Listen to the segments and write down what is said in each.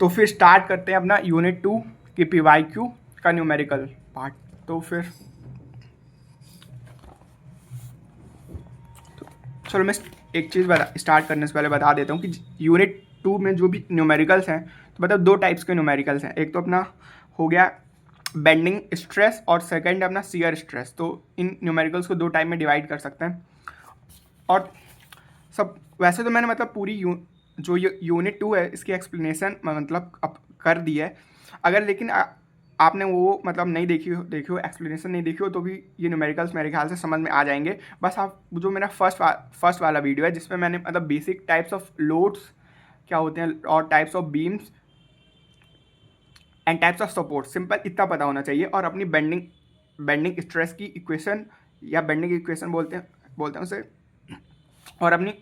तो फिर स्टार्ट करते हैं अपना यूनिट 2 की PYQ का न्यूमेरिकल पार्ट। तो फिर चलो मैं एक चीज़ स्टार्ट करने से पहले बता देता हूँ कि यूनिट 2 में जो भी न्यूमेरिकल्स हैं, तो मतलब 2 टाइप्स के न्यूमेरिकल्स हैं। एक तो अपना हो गया बेंडिंग स्ट्रेस और सेकंड अपना शियर स्ट्रेस। तो इन न्यूमेरिकल्स को 2 टाइप में डिवाइड कर सकते हैं। और सब वैसे तो मैंने मतलब पूरी जो यूनिट 2 है इसकी एक्सप्लेनेशन मतलब अब कर दी है। अगर लेकिन आपने वो मतलब नहीं देखी हो एक्सप्लेनेशन नहीं देखी हो तो भी ये न्यूमेरिकल्स मेरे ख्याल से समझ में आ जाएंगे। बस आप जो मेरा फर्स्ट वाला वीडियो है जिसमें मैंने मतलब बेसिक टाइप्स ऑफ लोड्स क्या होते हैं और types of beams and types of support simple इतना पता होना चाहिए। और अपनी बेंडिंग स्ट्रेस की इक्वेशन या बेंडिंग इक्वेशन बोलते हैं उसे, और अपनी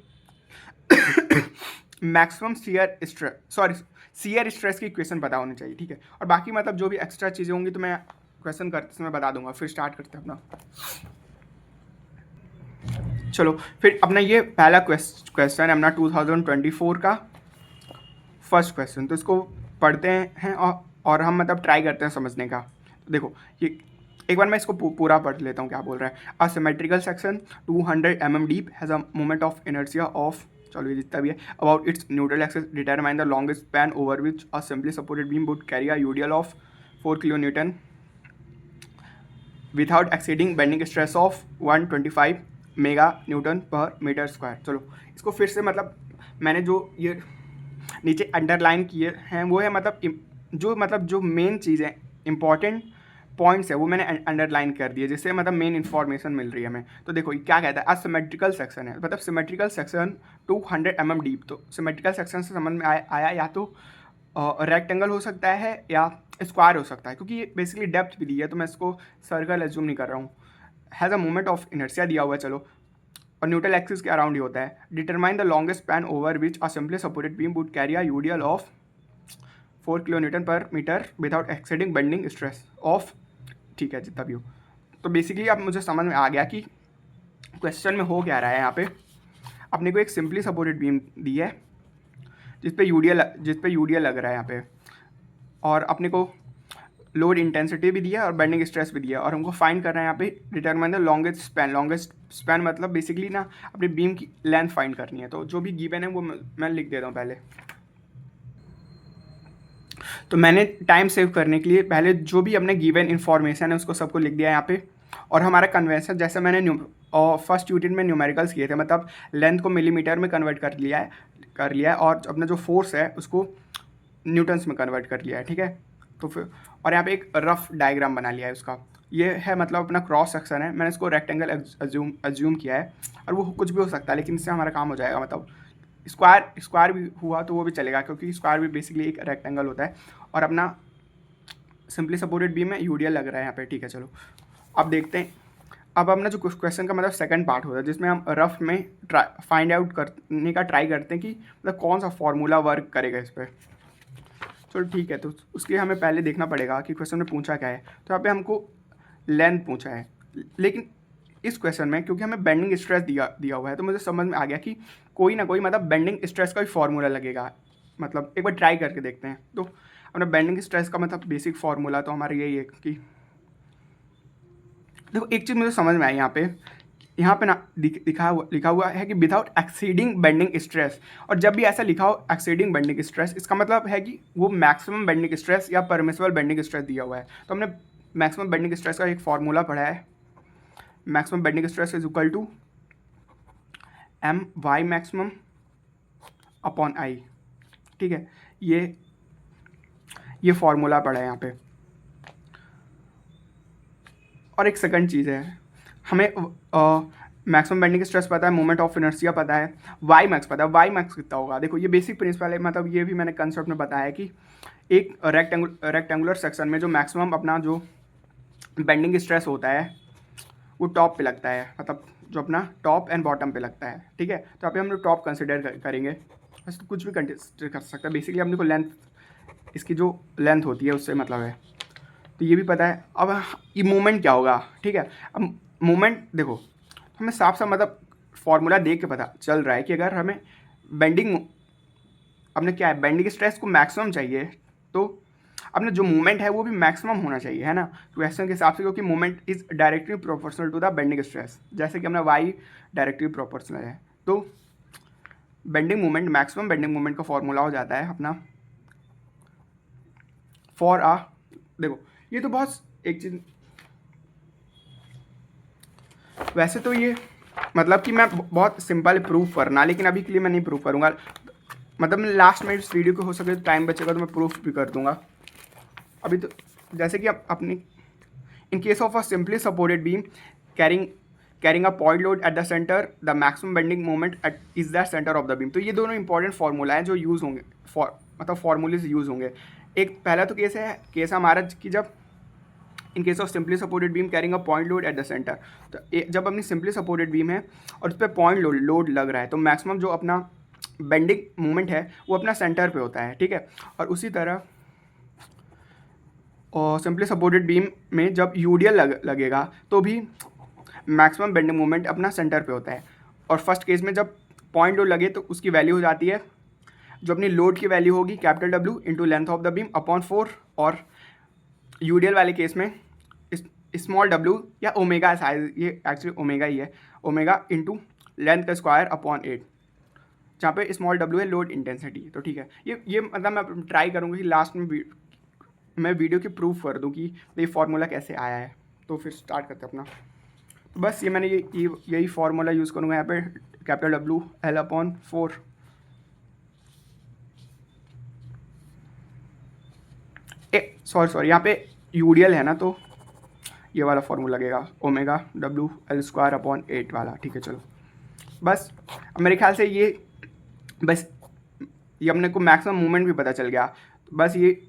मैक्सिमम शियर स्ट्रेस की इक्वेशन पता होनी चाहिए, ठीक है। और बाकी मतलब जो भी एक्स्ट्रा चीज़ें होंगी तो मैं क्वेश्चन करते समय बता दूंगा। फिर स्टार्ट करते हैं अपना। चलो फिर अपना ये पहला क्वेश्चन है अपना 2024 का फर्स्ट क्वेश्चन। तो इसको पढ़ते हैं और हम मतलब ट्राई करते हैं समझने का। तो देखो ये एक बार मैं इसको पूरा पढ़ लेता हूँ क्या बोल रहा है। A symmetrical section 200 mm deep has a moment of inertia of, चलो ये जितना भी है, about it's neutral axis determine the longest span over which a simply supported beam would carry a UDL of 4 kN without exceeding bending stress of 125 MN पर metre square. चलो इसको फिर से मतलब मैंने जो ये नीचे अंडरलाइन किए हैं वो है मतलब जो मेन चीज़ें इंपॉर्टेंट पॉइंट्स है वो मैंने अंडरलाइन कर दिए, जिससे मतलब मेन इन्फॉर्मेशन मिल रही है हमें। तो देखो ये क्या कहता है, असिमेट्रिकल सेक्शन है, मतलब सिमेट्रिकल सेक्शन 200 mm डीप। तो सिमेट्रिकल सेक्शन से समझ में आया या तो रेक्टेंगल हो सकता है या स्क्वायर हो सकता है, क्योंकि ये बेसिकली डेप्थ भी दी है तो मैं इसको सर्कल एज्यूम नहीं कर रहा हूँ। Has a moment of inertia दिया हुआ है, चलो, और न्यूट्रल एक्सिस के अराउंड ही होता है। Determine the longest span over which a simply supported beam would carry a UDL of 4 kN per metre without exceeding bending stress of, ठीक है जितना भी हो। तो बेसिकली अब मुझे समझ में आ गया कि क्वेश्चन में हो क्या रहा है। यहाँ पे अपने को एक सिंपली सपोर्टेड बीम दी है जिस पे यूडीएल लग रहा है यहाँ पे, और अपने को लोड इंटेंसिटी भी दिया है और बेंडिंग स्ट्रेस भी दिया है, और हमको फाइंड करना है यहाँ पे डिटरमाइन द लॉन्गेस्ट स्पैन मतलब बेसिकली ना अपनी बीम की लेंथ फाइंड करनी है। तो जो भी गिवन है वो मैं लिख देता हूँ पहले। तो मैंने टाइम सेव करने के लिए पहले जो भी अपने गिवन इन्फॉर्मेशन है उसको सबको लिख दिया यहाँ पे। और हमारा कन्वेंशन जैसे मैंने फर्स्ट यूनिट में न्यूमेरिकल्स किए थे, मतलब लेंथ को मिलीमीटर में कन्वर्ट कर लिया है और अपना जो फोर्स है उसको न्यूटन्स में कन्वर्ट कर लिया है, ठीक है। तो फिर और यहाँ पे एक रफ डायग्राम बना लिया है उसका। ये है मतलब अपना क्रॉस सेक्शन है, मैंने इसको रेक्टेंगल एज्यूम किया है, और वो कुछ भी हो सकता है लेकिन इससे हमारा काम हो जाएगा। मतलब स्क्वायर भी हुआ तो वो भी चलेगा, क्योंकि स्क्वायर भी बेसिकली एक रेक्टेंगल होता है। और अपना सिंपली सपोर्टेड बीम में यूडीएल लग रहा है यहाँ पे, ठीक है। चलो अब देखते हैं। अब अपना जो क्वेश्चन का मतलब सेकंड पार्ट होता है जिसमें हम रफ में फाइंड आउट करने का ट्राई करते हैं कि मतलब कौन सा फॉर्मूला वर्क करेगा इस पर। चलो ठीक है, तो उसके लिए हमें पहले देखना पड़ेगा कि क्वेश्चन में पूछा क्या है। तो यहाँ पे हमको लेंथ पूछा है, लेकिन इस क्वेश्चन में क्योंकि हमें बेंडिंग स्ट्रेस दिया हुआ है तो मुझे समझ में आ गया कि कोई ना कोई मतलब बेंडिंग स्ट्रेस का भी फॉर्मूला लगेगा। मतलब एक बार ट्राई करके देखते हैं। तो अपना बेंडिंग स्ट्रेस का मतलब बेसिक फॉर्मूला तो हमारा यही है कि देखो एक चीज़ मुझे समझ में आई यहाँ पे ना लिखा हुआ है कि विदाउट एक्सीडिंग बेंडिंग स्ट्रेस। और जब भी ऐसा लिखा हो एक्सीडिंग बेंडिंग स्ट्रेस, इसका मतलब है कि वो मैक्सिमम बेंडिंग स्ट्रेस या परमिसिबल बेंडिंग स्ट्रेस दिया हुआ है। तो हमने मैक्सिमम बेंडिंग स्ट्रेस का एक फॉर्मूला पढ़ा है, maximum bending stress is equal to M Y maximum upon I, ठीक है। ये फॉर्मूला पढ़ा है यहाँ पे। और एक सेकंड चीज़ है, हमें मैक्सिमम बेंडिंग स्ट्रेस पता है, मोमेंट ऑफ इनर्शिया पता है, वाई मैक्स पता है। वाई मैक्स कितना होगा, देखो ये बेसिक प्रिंसिपल है, मतलब ये भी मैंने कंसेप्ट में बताया है कि एक रेक्टेंगुलर सेक्शन में जो मैक्सिमम अपना जो बेंडिंग स्ट्रेस होता है वो टॉप पे लगता है, मतलब जो अपना टॉप एंड बॉटम पे लगता है, ठीक है। तो यहाँ पे हम लोग टॉप कंसिडर करेंगे, बस कुछ भी कंसिडर कर सकते हैं। बेसिकली अपने को लेंथ, इसकी जो लेंथ होती है उससे मतलब है, तो ये भी पता है। अब ये मोमेंट क्या होगा, ठीक है। अब मोमेंट देखो हमें साफ साफ मतलब फॉर्मूला देख के पता चल रहा है कि अगर हमें अपने क्या है, बेंडिंग स्ट्रेस को मैक्सिमम चाहिए, तो अपना जो मूवमेंट है वो भी मैक्सिमम होना चाहिए, है ना, क्वेश्चन के हिसाब से, क्योंकि movement is directly proportional to the bending stress, जैसे कि अपना वाई डायरेक्टली प्रोपोर्शनल है। तो bending movement, maximum bending movement का फॉर्मूला हो जाता है अपना फॉर आ, देखो ये तो बहुत एक चीज, वैसे तो ये मतलब कि मैं बहुत सिंपल प्रूफ करना, लेकिन अभी के लिए मैं नहीं प्रूफ करूँगा, मतलब मैं लास्ट में इस वीडियो को हो सके तो टाइम बचेगा तो मैं प्रूफ भी कर दूंगा। अभी तो जैसे कि अपनी in case of a simply supported beam carrying a point load at the centre, the maximum bending moment at is the centre of the beam. तो ये दोनों इंपॉर्टेंट फार्मूला हैं जो यूज़ होंगे, मतलब फार्मूले से यूज़ होंगे। एक पहला तो केस हमारा कि जब in case of simply supported beam carrying a point load at the centre, तो जब अपनी सिंपली सपोर्टेड बीम है और उस पर पॉइंट लोड लग रहा है, तो मैक्सिमम जो अपना बेंडिंग मूवमेंट है वो अपना सेंटर पे होता है, ठीक है। और उसी तरह और सिंपली सपोर्टेड बीम में जब यूडीएल लगेगा तो भी मैक्सिमम बेंडिंग मूवमेंट अपना सेंटर पे होता है। और फर्स्ट केस में जब पॉइंट लोड लगे तो उसकी वैल्यू हो जाती है, जो अपनी लोड की वैल्यू होगी capital W into length of the beam upon 4, और यूडीएल वाले केस में स्मॉल डब्ल्यू या ओमेगा साइज, ये एक्चुअली ओमेगा ही है, ओमेगा इंटू लेंथ का स्क्वायर अपॉन 8, जहाँ पे स्मॉल डब्ल्यू है लोड इंटेंसिटी। तो ठीक है, ये मतलब मैं ट्राई करूँगा कि लास्ट में मैं वीडियो की प्रूफ कर दूँ कि ये फार्मूला कैसे आया है। तो फिर स्टार्ट करते हैं अपना। तो बस ये मैंने यही फार्मूला यूज़ करूँगा यहाँ पे, capital W L upon 4, sorry यहाँ पे यूडीएल है ना, तो ये वाला फार्मूला लगेगा omega W L square upon 8 वाला, ठीक है। चलो बस अब मेरे ख्याल से ये अपने को मैक्सिमम मूवमेंट भी पता चल गया। तो बस ये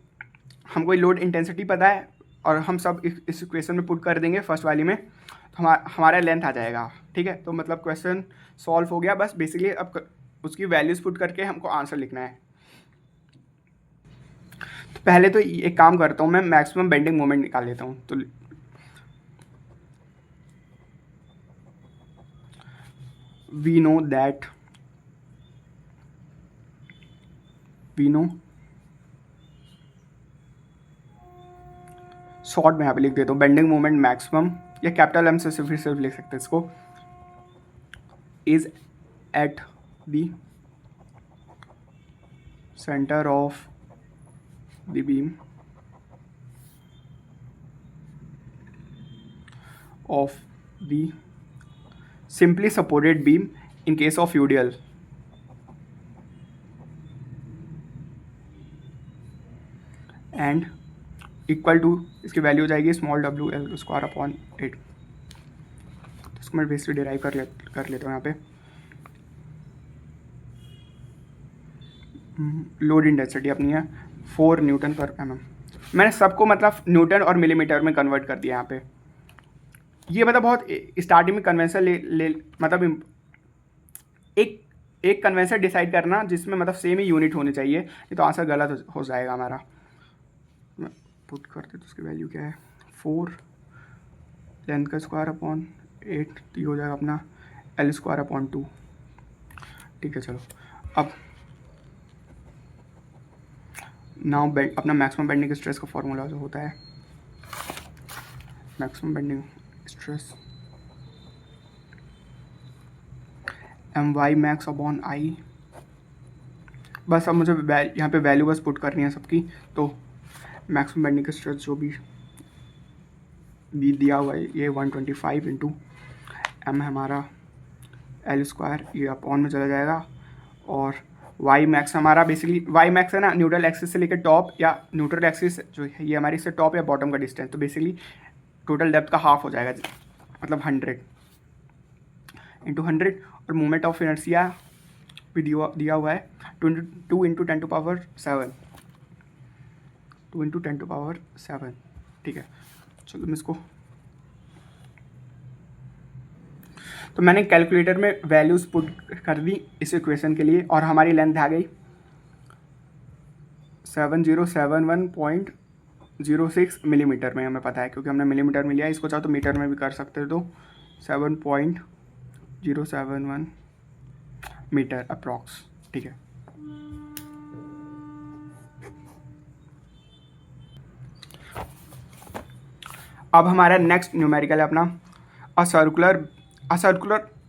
हमको लोड इंटेंसिटी पता है और हम सब इस इक्वेशन में पुट कर देंगे फर्स्ट वाली में, तो हमारा लेंथ आ जाएगा, ठीक है। तो मतलब क्वेश्चन सॉल्व हो गया। बस बेसिकली अब उसकी वैल्यूज़ पुट करके हमको आंसर लिखना है। तो पहले तो एक काम करता हूँ, मैं मैक्सिमम बेंडिंग मोमेंट निकाल लेता हूँ। तो we know शॉर्ट में यहाँ पे लिख देता हूँ, बेंडिंग मोमेंट मैक्सिमम, या कैपिटल एम से सिर्फ लिख सकते हैं इसको, is at the centre of the beam of the simply supported beam in case of UDL, and equal to, इसकी वैल्यू हो जाएगी small W L square upon 8। तो इसको मैं बेसिकली डिराइव कर लेता हूँ यहाँ पे। लोड इंटेंसिटी अपनी है 4 न्यूटन पर mm। मैंने सबको मतलब न्यूटन और मिलीमीटर में कन्वर्ट कर दिया यहाँ पे। ये मतलब बहुत स्टार्टिंग में कन्वेंशन मतलब एक कन्वेंशन डिसाइड करना जिसमें मतलब सेम ही यूनिट होनी चाहिए, नहीं तो आंसर गलत हो जाएगा हमारा। मैं पुट करते तो उसकी वैल्यू क्या है, 4 लेंथ का स्क्वायर अपॉन 8, तो ये हो जाएगा अपना एल स्क्वायर अपॉन 2, ठीक है। चलो अब नाउ अपना मैक्सिमम बेंडिंग स्ट्रेस का फॉर्मूला जो होता है, maximum bending stress M Y max upon I. बस अब मुझे यहाँ पे वैल्यू बस पुट करनी है सबकी। तो मैक्सिमम बेंडिंग स्ट्रेस जो भी दिया हुआ है, ये 125 इंटू एम हमारा एल स्क्वायर, ये अपॉन में चला जाएगा, और वाई मैक्स हमारा बेसिकली, वाई मैक्स है ना न्यूट्रल एक्सिस से लेकर टॉप, या न्यूट्रल एक्सिस जो है ये हमारी से टॉप या बॉटम का डिस्टेंस, तो बेसिकली टोटल डेप्थ का हाफ हो जाएगा, मतलब 100 इंटू 100, और मोमेंट ऑफ इनर्शिया भी दिया हुआ है 2 into 10 to power 7, 2 into 10 to power 7, ठीक है। चलो मैं इसको, तो मैंने कैलकुलेटर में वैल्यूज़ पुट कर दी इस इक्वेशन के लिए, और हमारी लेंथ आ गई 7071.06 मिलीमीटर में, हमें पता है क्योंकि हमने मिलीमीटर में लिया। इसको चाहो तो मीटर में भी कर सकते हो, तो 7.071 मीटर अप्रॉक्स, ठीक है। अब हमारा नेक्स्ट न्यूमेरिकल है अपना अ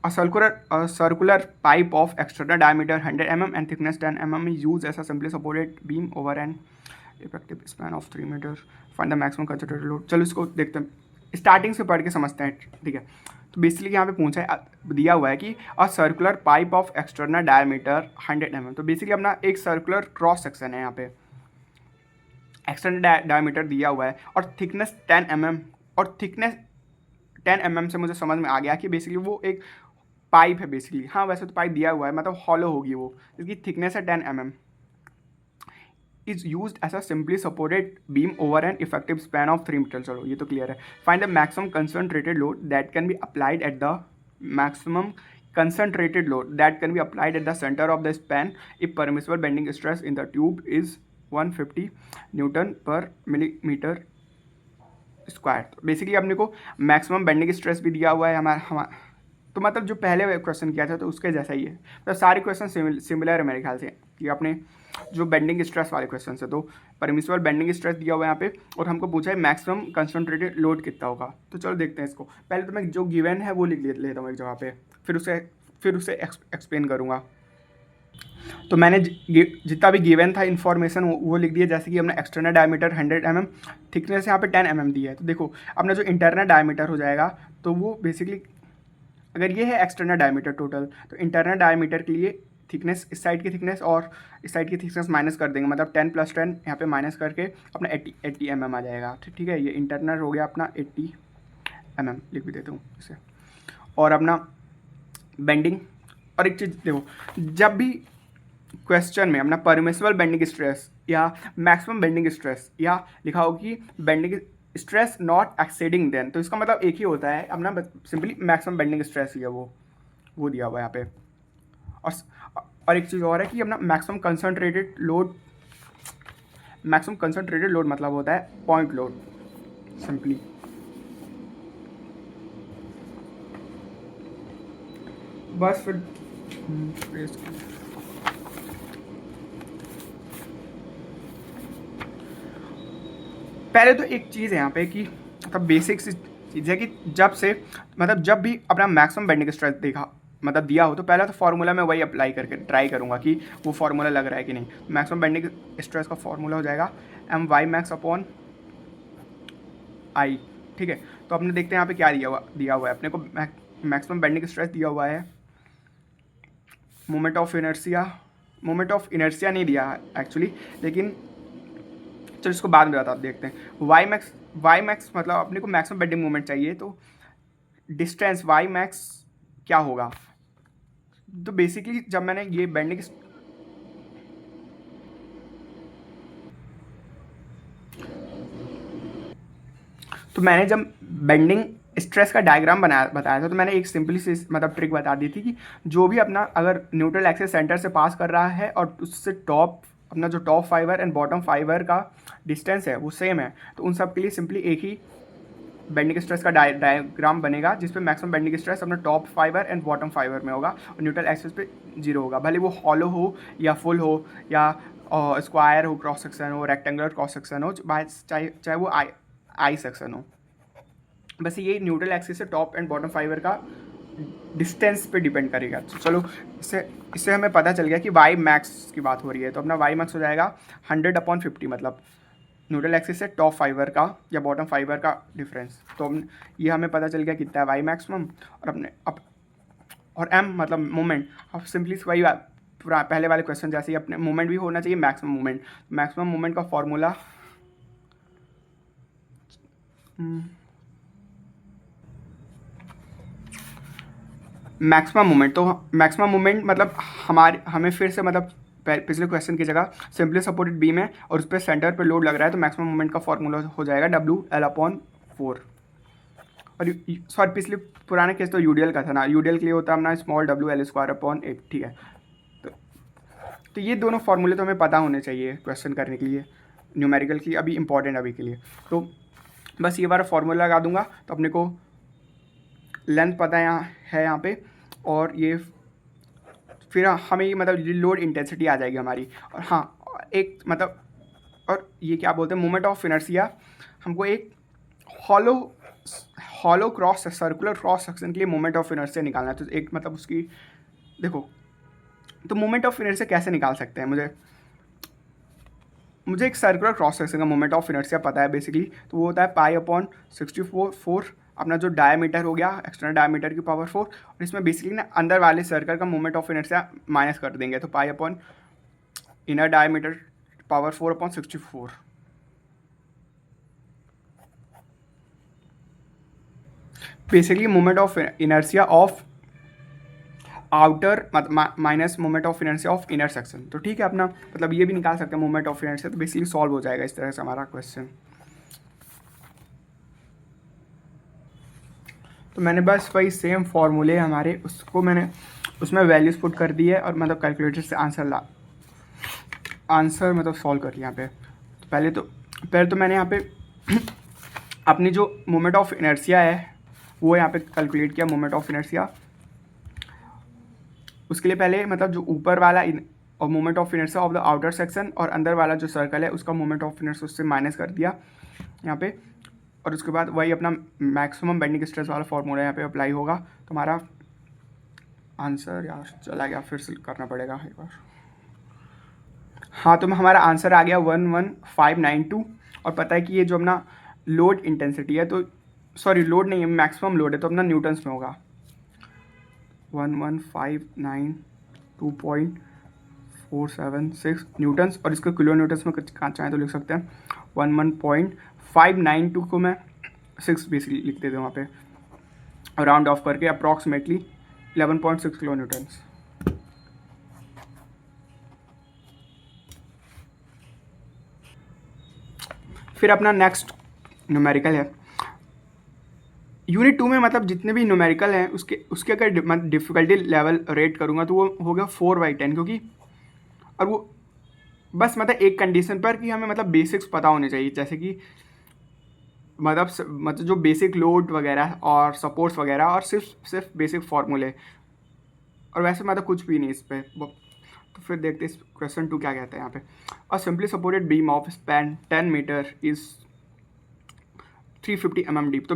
circular pipe of external diameter 100 mm and thickness 10 mm is used as a simply supported beam over an effective span of 3 meter. Find the maximum concentrated load. चलो इसको देखते हैं, स्टार्टिंग से पढ़ के समझते हैं, ठीक है। तो बेसिकली यहाँ पे पूछा है, दिया हुआ है कि a circular pipe of external diameter 100 mm। तो बेसिकली अपना एक सर्कुलर क्रॉस सेक्शन है यहाँ पे, एक्सटर्नल डायमीटर दिया हुआ है और थिकनेस 10 mm, और थिकनेस 10 mm से मुझे समझ में आ गया कि बेसिकली वो एक पाइप है बेसिकली। हाँ वैसे तो पाइप दिया हुआ है, मतलब हॉलो होगी वो, जिसकी थिकनेस है 10 mm, is use as a simply supported beam over an effective span of 3 metre. चलो ये तो क्लियर है। Find the maximum concentrated load that can be applied at the maximum concentrated load that can be applied at the center of the span if permissible bending stress in the tube is 150 Newton per millimetre square. तो basically अपने को maximum bending stress भी दिया हुआ है हमारा तो मतलब जो पहले क्वेश्चन किया था तो उसके जैसा ही है, तो सारे क्वेश्चन सिमिलर है मेरे ख्याल से कि अपने जो बेंडिंग स्ट्रेस वाले क्वेश्चन है। तो परमिसिबल बेंडिंग स्ट्रेस दिया हुआ है यहाँ पे और हमको पूछा है मैक्सिमम कंसंट्रेटेड लोड कितना होगा। तो चलो देखते हैं इसको। पहले तो मैं जो गिवन है वो लिख लेता हूँ एक जगह पे, फिर उसे एक्सप्लेन करूँगा। तो मैंने जितना भी गिवन था इन्फॉर्मेशन वो लिख दिया, जैसे कि हमने एक्सटर्नल डायमीटर 100 mm, थिकनेस यहाँ पे 10 mm दी है। तो देखो अपना जो इंटरनल डायमीटर हो जाएगा तो वो बेसिकली अगर ये है एक्सटर्नल डायमीटर टोटल, तो इंटरनल डायमीटर के लिए थिकनेस, इस साइड की थिकनेस और इस साइड की थिकनेस माइनस कर देंगे, मतलब 10 + 10 यहाँ पे माइनस करके अपना 80 mm आ जाएगा। ठीक है, ये इंटरनल हो गया अपना 80 mm, लिख भी देता हूँ इसे। और अपना बेंडिंग, और एक चीज़ देखो, जब भी क्वेश्चन में अपना परमिसिबल बेंडिंग स्ट्रेस या मैक्सिमम बेंडिंग स्ट्रेस या लिखा हो कि bending stress not exceeding then, तो इसका मतलब एक ही होता है अपना सिंपली मैक्सिमम बेंडिंग स्ट्रेस ही है वो दिया हुआ है यहाँ पे। और एक चीज़ और है कि अपना मैक्सिमम कंसंट्रेटेड लोड मतलब होता है पॉइंट लोड सिंपली। बस फिर पहले तो एक चीज़ है यहाँ पे कि मतलब बेसिक सी चीज़ है कि जब भी अपना मैक्सिमम बेंडिंग स्ट्रेस मतलब दिया हो तो पहला तो फार्मूला में वही अप्लाई करके ट्राई करूँगा कि वो फार्मूला लग रहा है कि नहीं। मैक्सिमम बेंडिंग स्ट्रेस का फार्मूला हो जाएगा My/I। ठीक है, तो अपने देखते हैं यहाँ पे क्या दिया हुआ है अपने को। मैक्सिमम बेंडिंग स्ट्रेस दिया हुआ है, मोमेंट ऑफ इनर्शिया नहीं दिया है एक्चुअली, लेकिन चलो इसको बाद में देखते हैं। वाई मैक्स मतलब अपने को मैक्सिमम बेंडिंग मोमेंट चाहिए, तो डिस्टेंस वाई मैक्स क्या होगा। तो बेसिकली जब मैंने ये बेंडिंग स्ट्रेस का डायग्राम बताया था, तो मैंने एक सिंपली सी मतलब ट्रिक बता दी थी कि जो भी अपना अगर न्यूट्रल एक्सिस सेंटर से पास कर रहा है और उससे अपना जो top fibre and bottom fibre का डिस्टेंस है वो सेम है, तो उन सब के लिए सिंपली एक ही बेंडिंग स्ट्रेस का डायग्राम बनेगा जिसपे मैक्सिमम बेंडिंग स्ट्रेस अपना top fibre and bottom fibre में होगा और न्यूट्रल एक्सिस पे 0 होगा। भले वो हॉलो हो या फुल हो या स्क्वायर हो, क्रॉस सेक्शन हो, रेक्टेंगुलर क्रॉस सेक्शन हो, चाहे वो आई सेक्शन हो। बस ये न्यूट्रल एक्सिस से टॉप एंड बॉटम फाइबर का डिस्टेंस पे डिपेंड करेगा। तो चलो इससे हमें पता चल गया कि वाई मैक्स की बात हो रही है, तो अपना वाई मैक्स हो जाएगा 100/50, मतलब न्यूट्रल एक्सिस से टॉप फाइबर का या बॉटम फाइबर का डिफरेंस। तो ये हमें पता चल गया कितना है वाई मैक्सिमम। और एम मतलब मोमेंट, अब सिंपली वही पूरा पहले वाले क्वेश्चन जैसे ही अपने मोमेंट भी होना चाहिए मैक्सिमम मोमेंट का फॉर्मूला मैक्सिमम मोमेंट मतलब हमें फिर से मतलब पिछले क्वेश्चन की जगह सिंपली सपोर्टेड बीम है और उस पर सेंटर पे लोड लग रहा है, तो मैक्सिमम मोमेंट का फॉर्मूला हो जाएगा WL/4। और सॉरी पिछले पुराने केस तो यूडीएल का था ना, यूडीएल के लिए होता है अपना स्मॉल WL²/8। ठीक है, तो ये दोनों फार्मूले तो हमें पता होने चाहिए क्वेश्चन करने के लिए, न्यूमेरिकल की अभी इंपॉर्टेंट अभी के लिए। तो बस ये बार फार्मूला लगा दूंगा तो अपने को लेंथ पता है यहाँ पे, और ये फिर हमें ये मतलब लोड इंटेंसिटी आ जाएगी हमारी। और हाँ एक मतलब और ये क्या बोलते हैं मोमेंट ऑफ इनर्शिया, हमको एक hollow hollow cross circular cross section के लिए मोमेंट ऑफ इनर्शिया निकालना है। तो एक मतलब उसकी देखो, तो मोमेंट ऑफ इनर्शिया कैसे निकाल सकते हैं, मुझे एक सर्कुलर क्रॉस सेक्शन का मोमेंट ऑफ इनर्शिया पता है बेसिकली। तो वो होता है पाई अपॉन 64 अपना जो डायमीटर हो गया एक्सटर्नल डायमीटर की पावर 4, और इसमें बेसिकली ना अंदर वाले सर्कल का मोमेंट ऑफ इनर्शिया माइनस कर देंगे। तो pi upon inner diameter power 4 upon 64। Basically moment of inertia of outer minus moment of inertia of inner section. तो ठीक है, अपना मतलब ये भी निकाल सकते हैं मोमेंट ऑफ इनर्शिया। तो बेसिकली सॉल्व हो जाएगा इस तरह से हमारा क्वेश्चन। तो मैंने बस वही सेम फार्मूले हमारे उसको मैंने उसमें वैल्यूज पुट कर दी है, और मतलब कैलकुलेटर से आंसर मतलब सॉल्व कर लिया यहाँ पे। तो पहले तो मैंने यहाँ पे अपनी जो मोमेंट ऑफ इनर्शिया है वो यहाँ पे कैलकुलेट किया मोमेंट ऑफ इनर्शिया। उसके लिए पहले मतलब जो ऊपर वाला और moment of inertia of the outer section, और अंदर वाला जो सर्कल है उसका मोमेंट ऑफ इनर्शिया उससे माइनस कर दिया यहाँ पे। और उसके बाद वही अपना मैक्सिमम बेंडिंग स्ट्रेस वाला फॉर्मूला यहाँ पे अप्लाई होगा। तो हमारा आंसर यार चला गया, फिर से करना पड़ेगा एक बार। हाँ, तो हमारा आंसर आ गया 11592। और पता है कि ये जो अपना लोड इंटेंसिटी है, तो सॉरी लोड नहीं है, मैक्सिमम लोड है, तो अपना न्यूटन्स में होगा 11592.476 न्यूटन्स। और इसको किलो न्यूटन्स में चाहें तो लिख सकते हैं 11.592 को मैं 6 बेसिकली लिख देते हैं वहाँ पे, राउंड ऑफ करके अप्रॉक्सीमेटली 11.6 किलो न्यूटन्स। फिर अपना नेक्स्ट न्यूमेरिकल है यूनिट 2 में। मतलब जितने भी न्यूमेरिकल हैं उसके अगर मैं डिफ़िकल्टी लेवल रेट करूँगा तो वो हो गया 4/10, क्योंकि और वो बस मतलब एक कंडीशन पर कि हमें मतलब बेसिक्स पता होने चाहिए, जैसे कि मतलब जो बेसिक लोड वगैरह और सपोर्ट्स वगैरह, और सिर्फ बेसिक फार्मूले, और वैसे मतलब कुछ भी नहीं इस पर। तो फिर देखते हैं इस क्वेश्चन 2 क्या कहता है यहाँ पे। A simply supported beam of span 10 metre is 350 mm deep. तो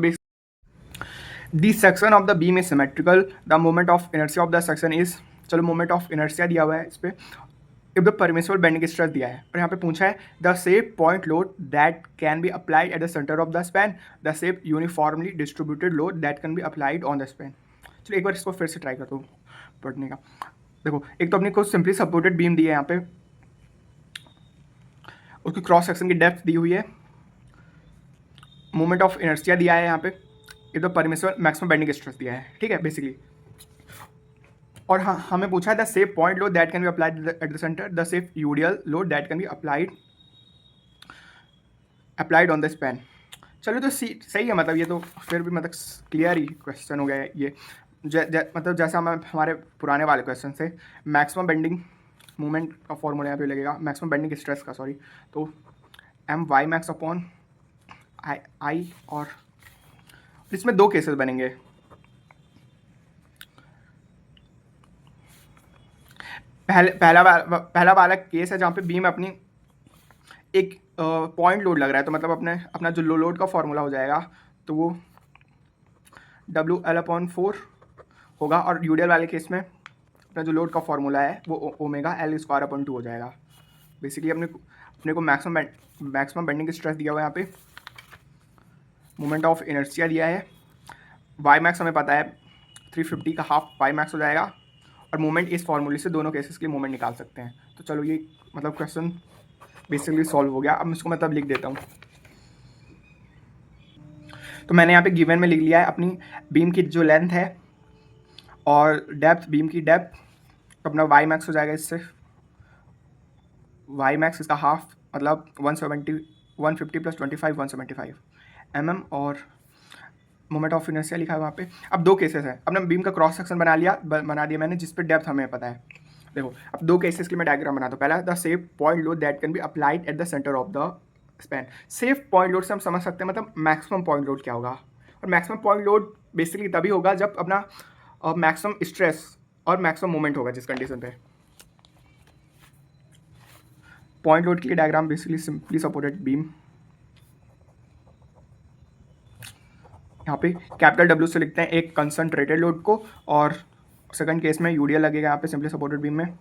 the section of the beam is symmetrical, the moment of inertia of the section is, चलो मोमेंट ऑफ इनर्शिया दिया हुआ है इस पर, if the permissible bending stress दिया है, और यहाँ पे पूछा है the safe point load that can be applied at the centre of the span, the safe uniformly distributed load that can be applied on the span. चलो एक बार इसको फिर से ट्राई करता हूँ पढ़ने का। देखो, एक तो अपने को सिंपली सपोर्टेड बीम दी है यहाँ पे, उसकी क्रॉस सेक्शन की डेप्थ दी हुई है, मोमेंट ऑफ इनर्शिया दिया है यहाँ पे, if the permissible maximum bending stress दिया है, ठीक है बेसिकली। और हाँ, हमें पूछा है the safe point load that can be applied at the centre, the safe UDL load that can be applied on the span. चलो तो सही है, मतलब ये तो फिर भी मतलब क्लियर ही क्वेश्चन हो गया है ये। मतलब जैसा हम हमारे पुराने वाले क्वेश्चन से, मैक्सिमम बेंडिंग मोमेंट का फॉर्मूला यहाँ पे लगेगा, मैक्सिमम बेंडिंग स्ट्रेस का सॉरी, तो my max अपॉन आई, और इसमें दो केसेस बनेंगे। पहला वाला केस है जहाँ पे बीम अपनी एक पॉइंट लोड लग रहा है, तो मतलब अपना जो लोड का फॉर्मूला हो जाएगा तो वो WL/4 होगा, और यूडियल वाले केस में अपना जो लोड का फॉर्मूला है वो Ω/L² हो जाएगा। बेसिकली अपने को मैक्सिमम बेंडिंग स्ट्रेस दिया हुआ है यहाँ पे, मोमेंट ऑफ इनर्शिया दिया है, वाई मैक्स हमें पता है 350 का हाफ वाई मैक्स हो जाएगा, और मोमेंट इस फॉर्मूले से दोनों केसेस के मोमेंट निकाल सकते हैं। तो चलो ये मतलब क्वेश्चन बेसिकली सॉल्व हो गया। अब मैं इसको मतलब लिख देता हूँ। तो मैंने यहाँ पे गिवन में लिख लिया है अपनी बीम की जो लेंथ है और डेप्थ, बीम की डेप्थ, तो अपना वाई मैक्स हो जाएगा इससे, वाई मैक्स इसका हाफ मतलब 150 + 25 175 mm, और मोमेंट ऑफ इनर्शिया लिखा है वहाँ पे। अब दो केसेस है, अपने बीम का क्रॉस सेक्शन बना दिया मैंने, जिस पे डेप्थ हमें पता है। देखो अब दो केसेस की मैं डायग्राम बनाता हूँ। पहला the safe point load that can be applied at the centre of the span. Safe point load से हम समझ सकते हैं मतलब मैक्सिमम पॉइंट लोड क्या होगा, और मैक्सिमम पॉइंट लोड बेसिकली तभी होगा जब अपना मैक्सिमम स्ट्रेस और मैक्सिमम मोमेंट होगा, जिस कंडीशन पे। पॉइंट लोड के लिए diagram basically simply supported beam, यहाँ पे कैपिटल डब्ल्यू से लिखते हैं एक कंसंट्रेटेड लोड को, और सेकंड केस में यूडीएल लगेगा यहाँ पे सिंपली सपोर्टेड बीम में।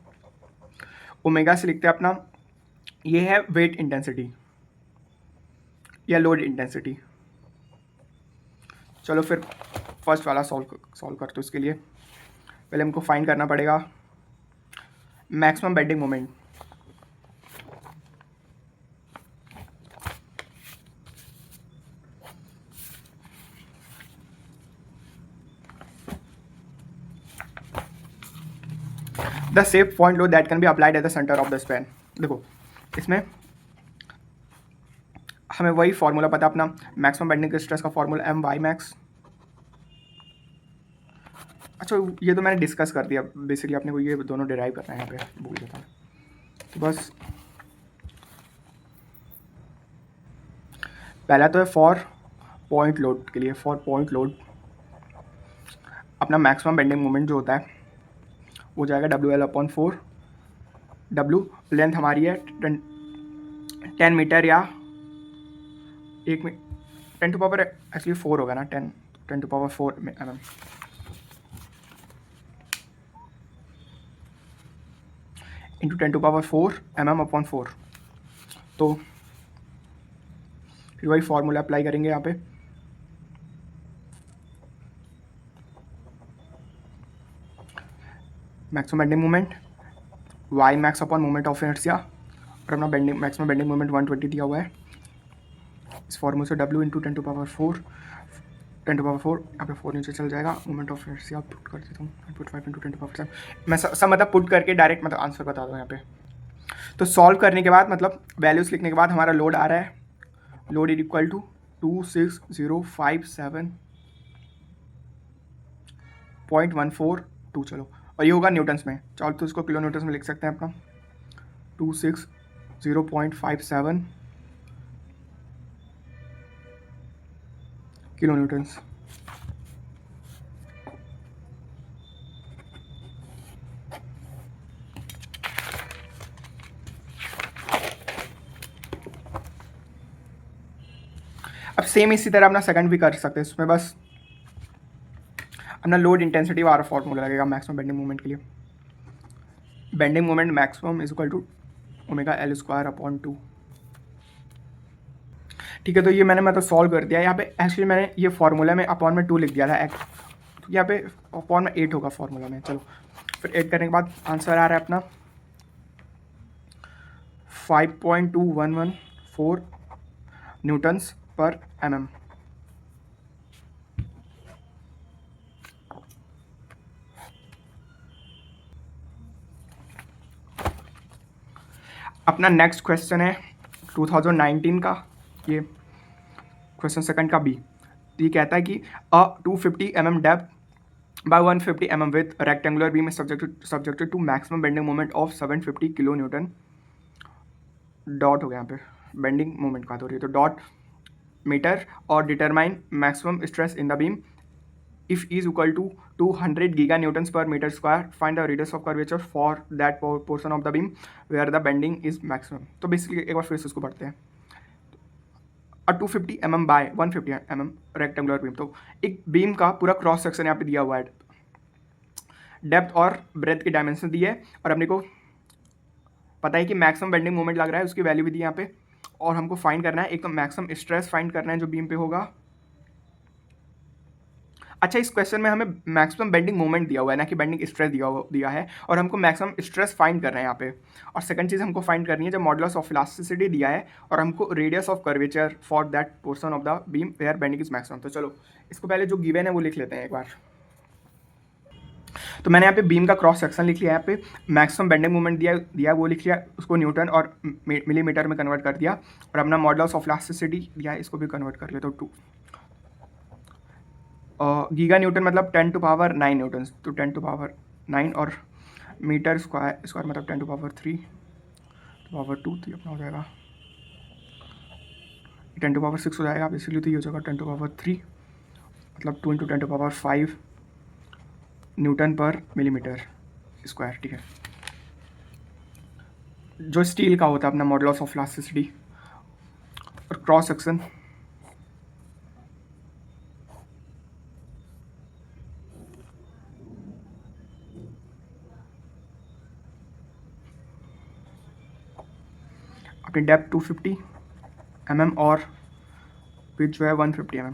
ओमेगा से लिखते हैं अपना, ये है वेट इंटेंसिटी या लोड इंटेंसिटी। चलो फिर फर्स्ट वाला सॉल्व करते इसके लिए पहले हमको फाइंड करना पड़ेगा maximum bending moment. The safe point load that can be applied at the centre of the span. देखो इसमें हमें वही फॉर्मूला पता अपना मैक्सिमम बेंडिंग स्ट्रेस का फॉर्मूला एम वाई मैक्स। अच्छा ये तो मैंने डिस्कस कर दिया, बेसिकली अपने को ये दोनों डिराइव करना है, यहाँ पे भूल गया था। तो बस पहला तो है फॉर पॉइंट लोड के लिए, फॉर पॉइंट लोड अपना मैक्सिमम बेंडिंग मोमेंट जो होता है वो जाएगा WL/4। W लेंथ हमारी है 10 मीटर या 1 10 टू पावर एक्चुअली 4 होगा ना, 10 to power 4 mm। Into 10 to power 4 mm/4। तो फिर वही फॉर्मूला अप्लाई करेंगे यहाँ पे। Maximum bending moment Y max upon moment of inertia, और अपना मैक्सिमम बेंडिंग मोमेंट 120 दिया हुआ है। इस फॉर्मूले से W इंटू 10 टू पावर 4 यहाँ पे 4 नीचे चल जाएगा। मोमेंट ऑफ इनर्शिया पुट कर देता हूँ 5 इंटू 10 टू पावर 7। मैं सब मतलब पुट करके डायरेक्ट मतलब आंसर बता दूँ यहाँ पे। तो सॉल्व करने के बाद मतलब वैल्यूज लिखने के बाद हमारा लोड आ रहा है, लोड इज इक्वल टू 26057.142। चलो, और ये होगा न्यूटन्स में, चलो तो इसको किलो न्यूटन्स में लिख सकते हैं अपना 260.57 किलो न्यूटन्स। अब सेम इसी तरह अपना सेकंड भी कर सकते हैं, इसमें बस अपना लोड इंटेंसिटी वाला फॉर्मूला लगेगा मैक्सिमम बेंडिंग मोमेंट के लिए। Bending moment maximum is equal to omega L²/2। ठीक है, तो ये मैंने मतलब सॉल्व कर दिया। यहाँ पे एक्चुअली मैंने ये फॉर्मूला में अपॉन में 2 लिख दिया था, तो यहाँ पे अपॉन में 8 होगा फॉर्मूला में। चलो फिर 8 करने के बाद आंसर आ रहा है अपना 5.2114 न्यूटन्स पर mm। अपना नेक्स्ट क्वेश्चन है 2019 का, ये क्वेश्चन सेकंड का बी। ये कहता है कि a 250 mm depth by 150 mm with rectangular beam is subjected to maximum bending moment of 750 kilo newton. Dot हो गया यहाँ पे बेंडिंग मोमेंट का, तो ये तो डॉट मीटर और determine maximum stress in the beam if is equal to 200 giganewtons per meter square, find the radius of curvature for that portion of the beam where the bending is maximum। तो basically एक बार फिर से इसको पढ़ते हैं। 250 mm by 150 mm rectangular beam, तो एक बीम का पूरा क्रॉस सेक्शन यहाँ पे दिया हुआ है, डेप्थ और ब्रेथ की डायमेंशन दी है, और अपने को पता है कि मैक्सिमम बेंडिंग मोमेंट लग रहा है, उसकी वैल्यू भी दी है यहाँ पे, और हमको फाइंड करना है एक तो मैक्सिमम स्ट्रेस फाइंड करना है जो बीम पे होगा। अच्छा, इस क्वेश्चन में हमें मैक्सिमम बेंडिंग मोमेंट दिया हुआ है ना कि बेंडिंग स्ट्रेस दिया है, और हमको मैक्सिमम स्ट्रेस फाइंड करना है यहाँ पे। और सेकंड चीज़ हमको फाइंड करनी है जब मॉडुलस ऑफ इलास्टिसिटी दिया है, और हमको radius of curvature for that portion of the beam where bending is maximum. तो चलो इसको पहले जो गिवन है वो लिख लेते हैं एक बार। तो मैंने यहाँ पे बीम का क्रॉस सेक्शन लिख लिया, यहाँ पे मैक्सिमम बेंडिंग मोमेंट दिया वो लिख लिया, उसको न्यूटन और मिलीमीटर में कन्वर्ट कर दिया, और अपना मॉडुलस ऑफ इलास्टिसिटी दिया है, इसको भी कन्वर्ट कर लिया। तो 2 गीगा न्यूटन मतलब 10 टू पावर 9 न्यूटन, तो 10 टू पावर 9, और मीटर स्क्वायर मतलब 10 टू पावर 3 टू पावर 2, तो ये अपना हो जाएगा 10 टू पावर 6 हो जाएगा बेसिकली। तो ये हो जाएगा 10 टू पावर 3 मतलब 2 into 10 to power 5 Newton per millimetre square. ठीक है, जो स्टील का होता है अपना मॉडुलस ऑफ इलास्टिसिटी, और क्रॉस सेक्शन अपनी डेप्थ 250 mm और पिच जो है 150 mm।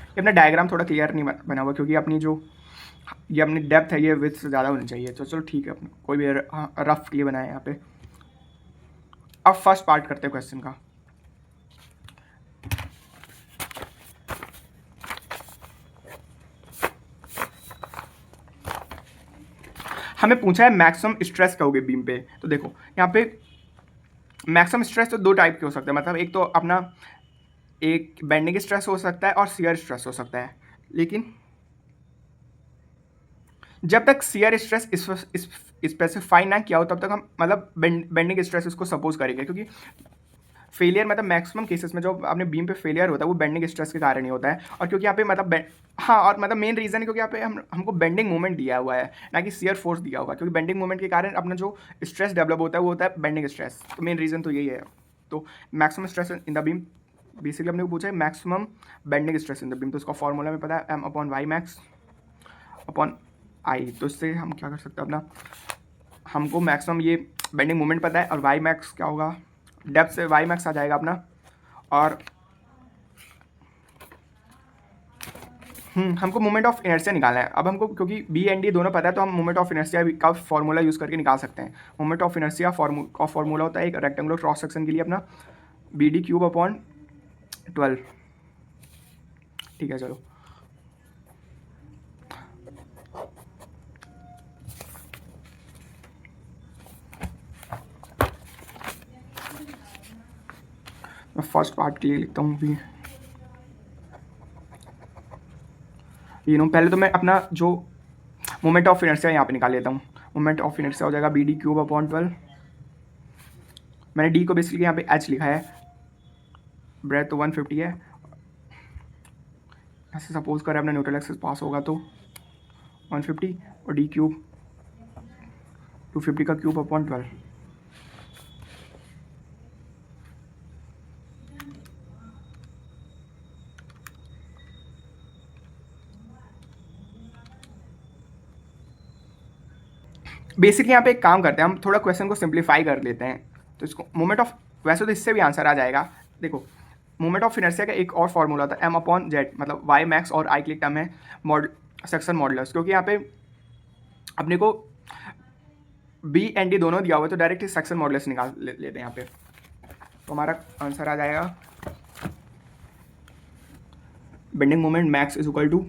ये अपना डायग्राम थोड़ा क्लियर नहीं बना हुआ क्योंकि अपनी जो ये अपनी डेप्थ है ये विड्थ से ज़्यादा होनी चाहिए। तो चलो ठीक है, अपना कोई भी रफ लिए बनाए यहाँ पे। अब फर्स्ट पार्ट करते हैं क्वेश्चन का। हमें पूछा है मैक्सिमम स्ट्रेस क्या होगी बीम पे। तो देखो यहाँ पे मैक्सिमम स्ट्रेस तो दो टाइप के हो सकते हैं, मतलब एक तो अपना एक बेंडिंग स्ट्रेस हो सकता है और शियर स्ट्रेस हो सकता है। लेकिन जब तक शियर स्ट्रेस स्पेसिफाई ना किया हो तब तक हम मतलब बेंडिंग स्ट्रेस इसको सपोज करेंगे, क्योंकि फेलियर मतलब मैक्सिमम केसेस में जो आपने बीम पे फेलियर होता है वो बेंडिंग स्ट्रेस के कारण ही होता है। और क्योंकि यहाँ पे मतलब हाँ, और मतलब मेन रीज़न है क्योंकि यहाँ पे हमको बेंडिंग मोमेंट दिया हुआ है, ना कि शियर फोर्स दिया हुआ है। क्योंकि बेंडिंग मोमेंट के कारण अपना जो स्ट्रेस डेवलप होता है वो होता है बेंडिंग स्ट्रेस। तो मेन रीज़न तो यही है। तो maximum stress in the beam basically हमने पूछा है maximum bending stress in the beam. तो उसका फॉर्मूला में पता है M/Y max/I। तो इससे हम क्या कर सकते हैं, अपना हमको मैक्सिमम ये बेंडिंग मोमेंट पता है और वाई मैक्स क्या होगा, डेप्थ से वाई मैक्स आ जाएगा अपना। और हमको मोमेंट ऑफ इनर्शिया निकालना है। अब हमको क्योंकि बी एंड डी दोनों पता है तो हम मोमेंट ऑफ इनर्शिया का फॉर्मूला यूज़ करके निकाल सकते हैं। मोमेंट ऑफ इनर्शिया का फॉर्मूला होता है एक रेक्टेंगुलर क्रॉस सेक्शन के लिए अपना BD3/12। ठीक है, चलो मैं फर्स्ट पार्ट के लिए लिखता हूँ भी। पहले तो मैं अपना जो मोमेंट ऑफ इनर्शिया यहाँ पे निकाल लेता हूँ। मोमेंट ऑफ इनर्शिया हो जाएगा BD3/12। मैंने डी को बेसिकली यहाँ पे H लिखा है, ब्रेथ तो 150 है। ऐसे सपोज करें अपना न्यूट्रल एक्सिस पास होगा तो 150 और D क्यूब 250 का क्यूब/12। बेसिकली यहाँ पे एक काम करते हैं, हम थोड़ा क्वेश्चन को सिंप्लीफाई कर लेते हैं। तो इसको मोमेंट ऑफ, वैसे तो इससे भी आंसर आ जाएगा। देखो मोमेंट ऑफ इनर्शिया का एक और फॉर्मूला था M/Z, मतलब वाई मैक्स और आई के लिए टर्म है सेक्शन मॉडुलस। क्योंकि यहाँ पे अपने को बी एंड डी दोनों दिया हुआ है तो डायरेक्ट सेक्शन मॉडुलस निकाल लेते हैं यहाँ पे। तो हमारा आंसर आ जाएगा bending moment max is equal to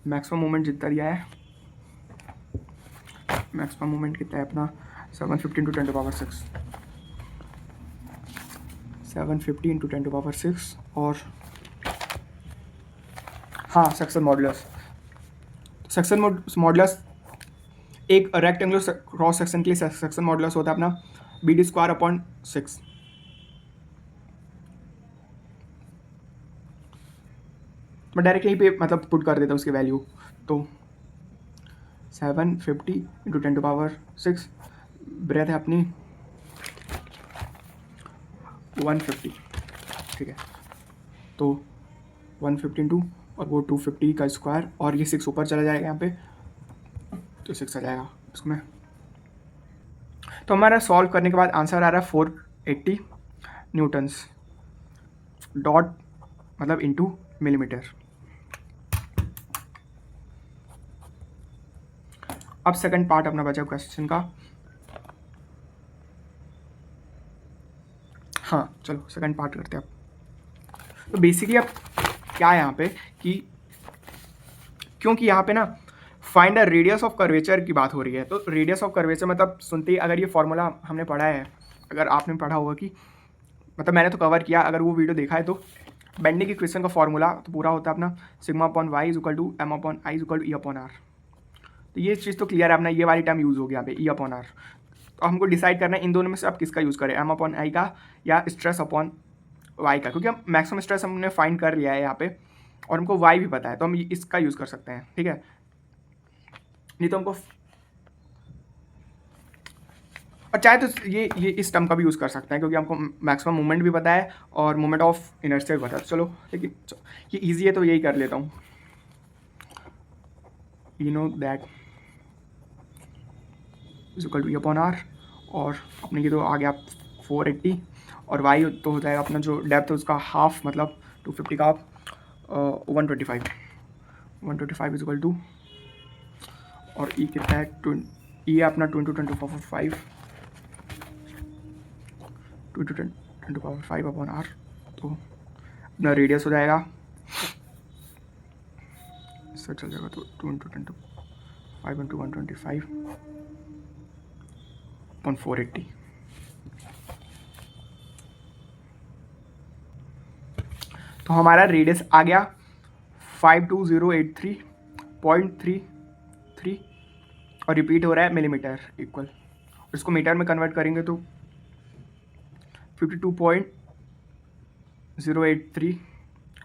maximum moment जितना दिया है, मैक्सिमम मोमेंट कितना है अपना 750 × 10⁶, 750 × 10⁶। और हाँ, सेक्शन मॉडुलस। सेक्शन मॉडुलस एक रेक्टेंगुलर क्रॉस सेक्शन के लिए सेक्शन मॉडुलस होता है अपना BD²/6। मैं डायरेक्ट यहीं पे मतलब पुट कर देता हूँ उसकी वैल्यू। तो 750 × 10⁶, ब्रेथ है अपनी 150। ठीक है, तो 150 इंटू और वो 250 का स्क्वायर और ये 6 ऊपर चला जाएगा यहाँ पे, तो 6 आ जाएगा इसमें। तो हमारा सॉल्व करने के बाद आंसर आ रहा है 480 न्यूटन्स डॉट मतलब इंटू मिलीमीटर। अब सेकंड पार्ट अपना बचा क्वेश्चन का। हाँ चलो सेकंड पार्ट करते हैं अब। तो बेसिकली अब क्या है यहाँ पे कि क्योंकि यहाँ पे ना find the radius of curvature की बात हो रही है। तो रेडियस ऑफ कर्वेचर मतलब सुनते ही अगर ये फॉर्मूला हमने पढ़ा है, अगर आपने पढ़ा होगा कि मतलब मैंने तो कवर किया, अगर वो वीडियो देखा है तो बेंडिंग इक्वेशन का फॉर्मूला तो पूरा होता है अपना σ/y = M/I = E/R। तो ये चीज़ तो क्लियर है अपना, ये वाली टर्म यूज़ हो गया यहाँ पे E/R। तो हमको डिसाइड करना है इन दोनों में से आप किसका यूज़ करें, M/I का या स्ट्रेस अपॉन वाई का। क्योंकि हम मैक्सिमम स्ट्रेस हमने फाइंड कर लिया है यहाँ पे और हमको वाई भी पता है तो हम इसका यूज़ कर सकते हैं। ठीक है, नहीं तो हमको और चाहे तो ये इस टर्म का भी यूज़ कर सकते हैं क्योंकि हमको मैक्सिमम मूवमेंट भी पता है और मोमेंट ऑफ इनर्शिया भी पता है। चलो लेकिन ये इजी है तो यही कर लेता हूँ। You know that is equal to E upon R, और अपने ये तो आ गया 480, और वाई तो हो जाएगा अपना जो डेप्थ है उसका हाफ, मतलब 250 का हाफ 125 इज इक्वल टू, और ई कितना है, ई है अपना 10 टू पावर 5 अपॉन आर, तो अपना रेडियस हो जाएगा, इससे चल जाएगा तो 2 इंटू 5 इंटू 125 अपॉन 480। तो हमारा रेडियस आ गया 52083.33 और रिपीट हो रहा है मिलीमीटर इक्वल, इसको मीटर में कन्वर्ट करेंगे तो 52.083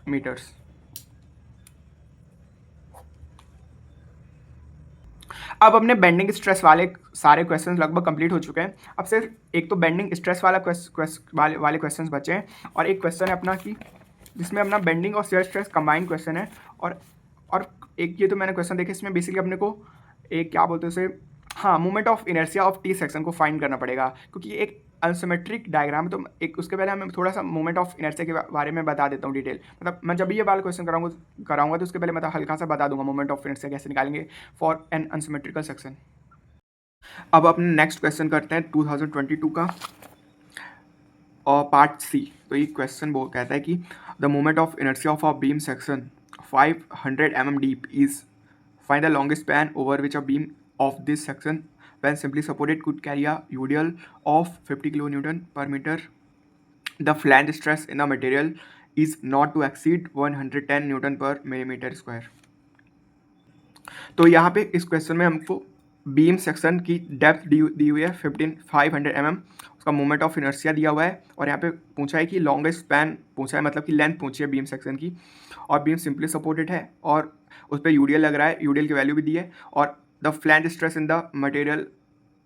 मीटर्स। अब अपने बेंडिंग स्ट्रेस वाले सारे क्वेश्चंस लगभग कंप्लीट हो चुके हैं। अब सिर्फ एक तो बेंडिंग स्ट्रेस वाला वाले क्वेश्चंस बचे हैं, और एक क्वेश्चन है अपना कि जिसमें अपना बेंडिंग और शियर स्ट्रेस कंबाइंड क्वेश्चन है, और एक ये तो मैंने क्वेश्चन देखे, इसमें बेसिकली अपने को एक क्या बोलते हैं उसे, हाँ, moment of inertia of T section को फाइंड करना पड़ेगा, क्योंकि एक अनसिमेट्रिक डायग्राम है। तो एक उसके पहले हमें थोड़ा सा मोमेंट ऑफ इनर्शिया के बारे में बता देता हूँ डिटेल, मतलब मैं जब भी ये वाला क्वेश्चन कराऊंगा तो उसके पहले मतलब हल्का सा बता दूंगा मोमेंट ऑफ इनर्शिया कैसे निकालेंगे फॉर एन अनसिमेट्रिकल सेक्शन। अब अपने नेक्स्ट क्वेश्चन करते हैं 2022 का और पार्ट सी। तो ये क्वेश्चन वो कहता है कि the moment of inertia of a beam section 500 mm deep is find the longest span over which a beam of this section when simply supported could carry a UDL of 50 kN per meter. The flange stress in the material is not to exceed 110 Newton per millimeter square. तो यहाँ पे इस question में हमको beam section की depth दी हुई है 500 mm, उसका मोमेंट ऑफ इनर्शिया दिया हुआ है, और यहाँ पे पूछा है कि लॉन्गेस्ट स्पैन पूछा है, मतलब कि लेंथ पूछी है बीम सेक्शन की, और बीम सिंपली सपोर्टेड है और उस पर यूडीएल लग रहा है, यूडीएल की वैल्यू भी दी है, और the flange stress in the material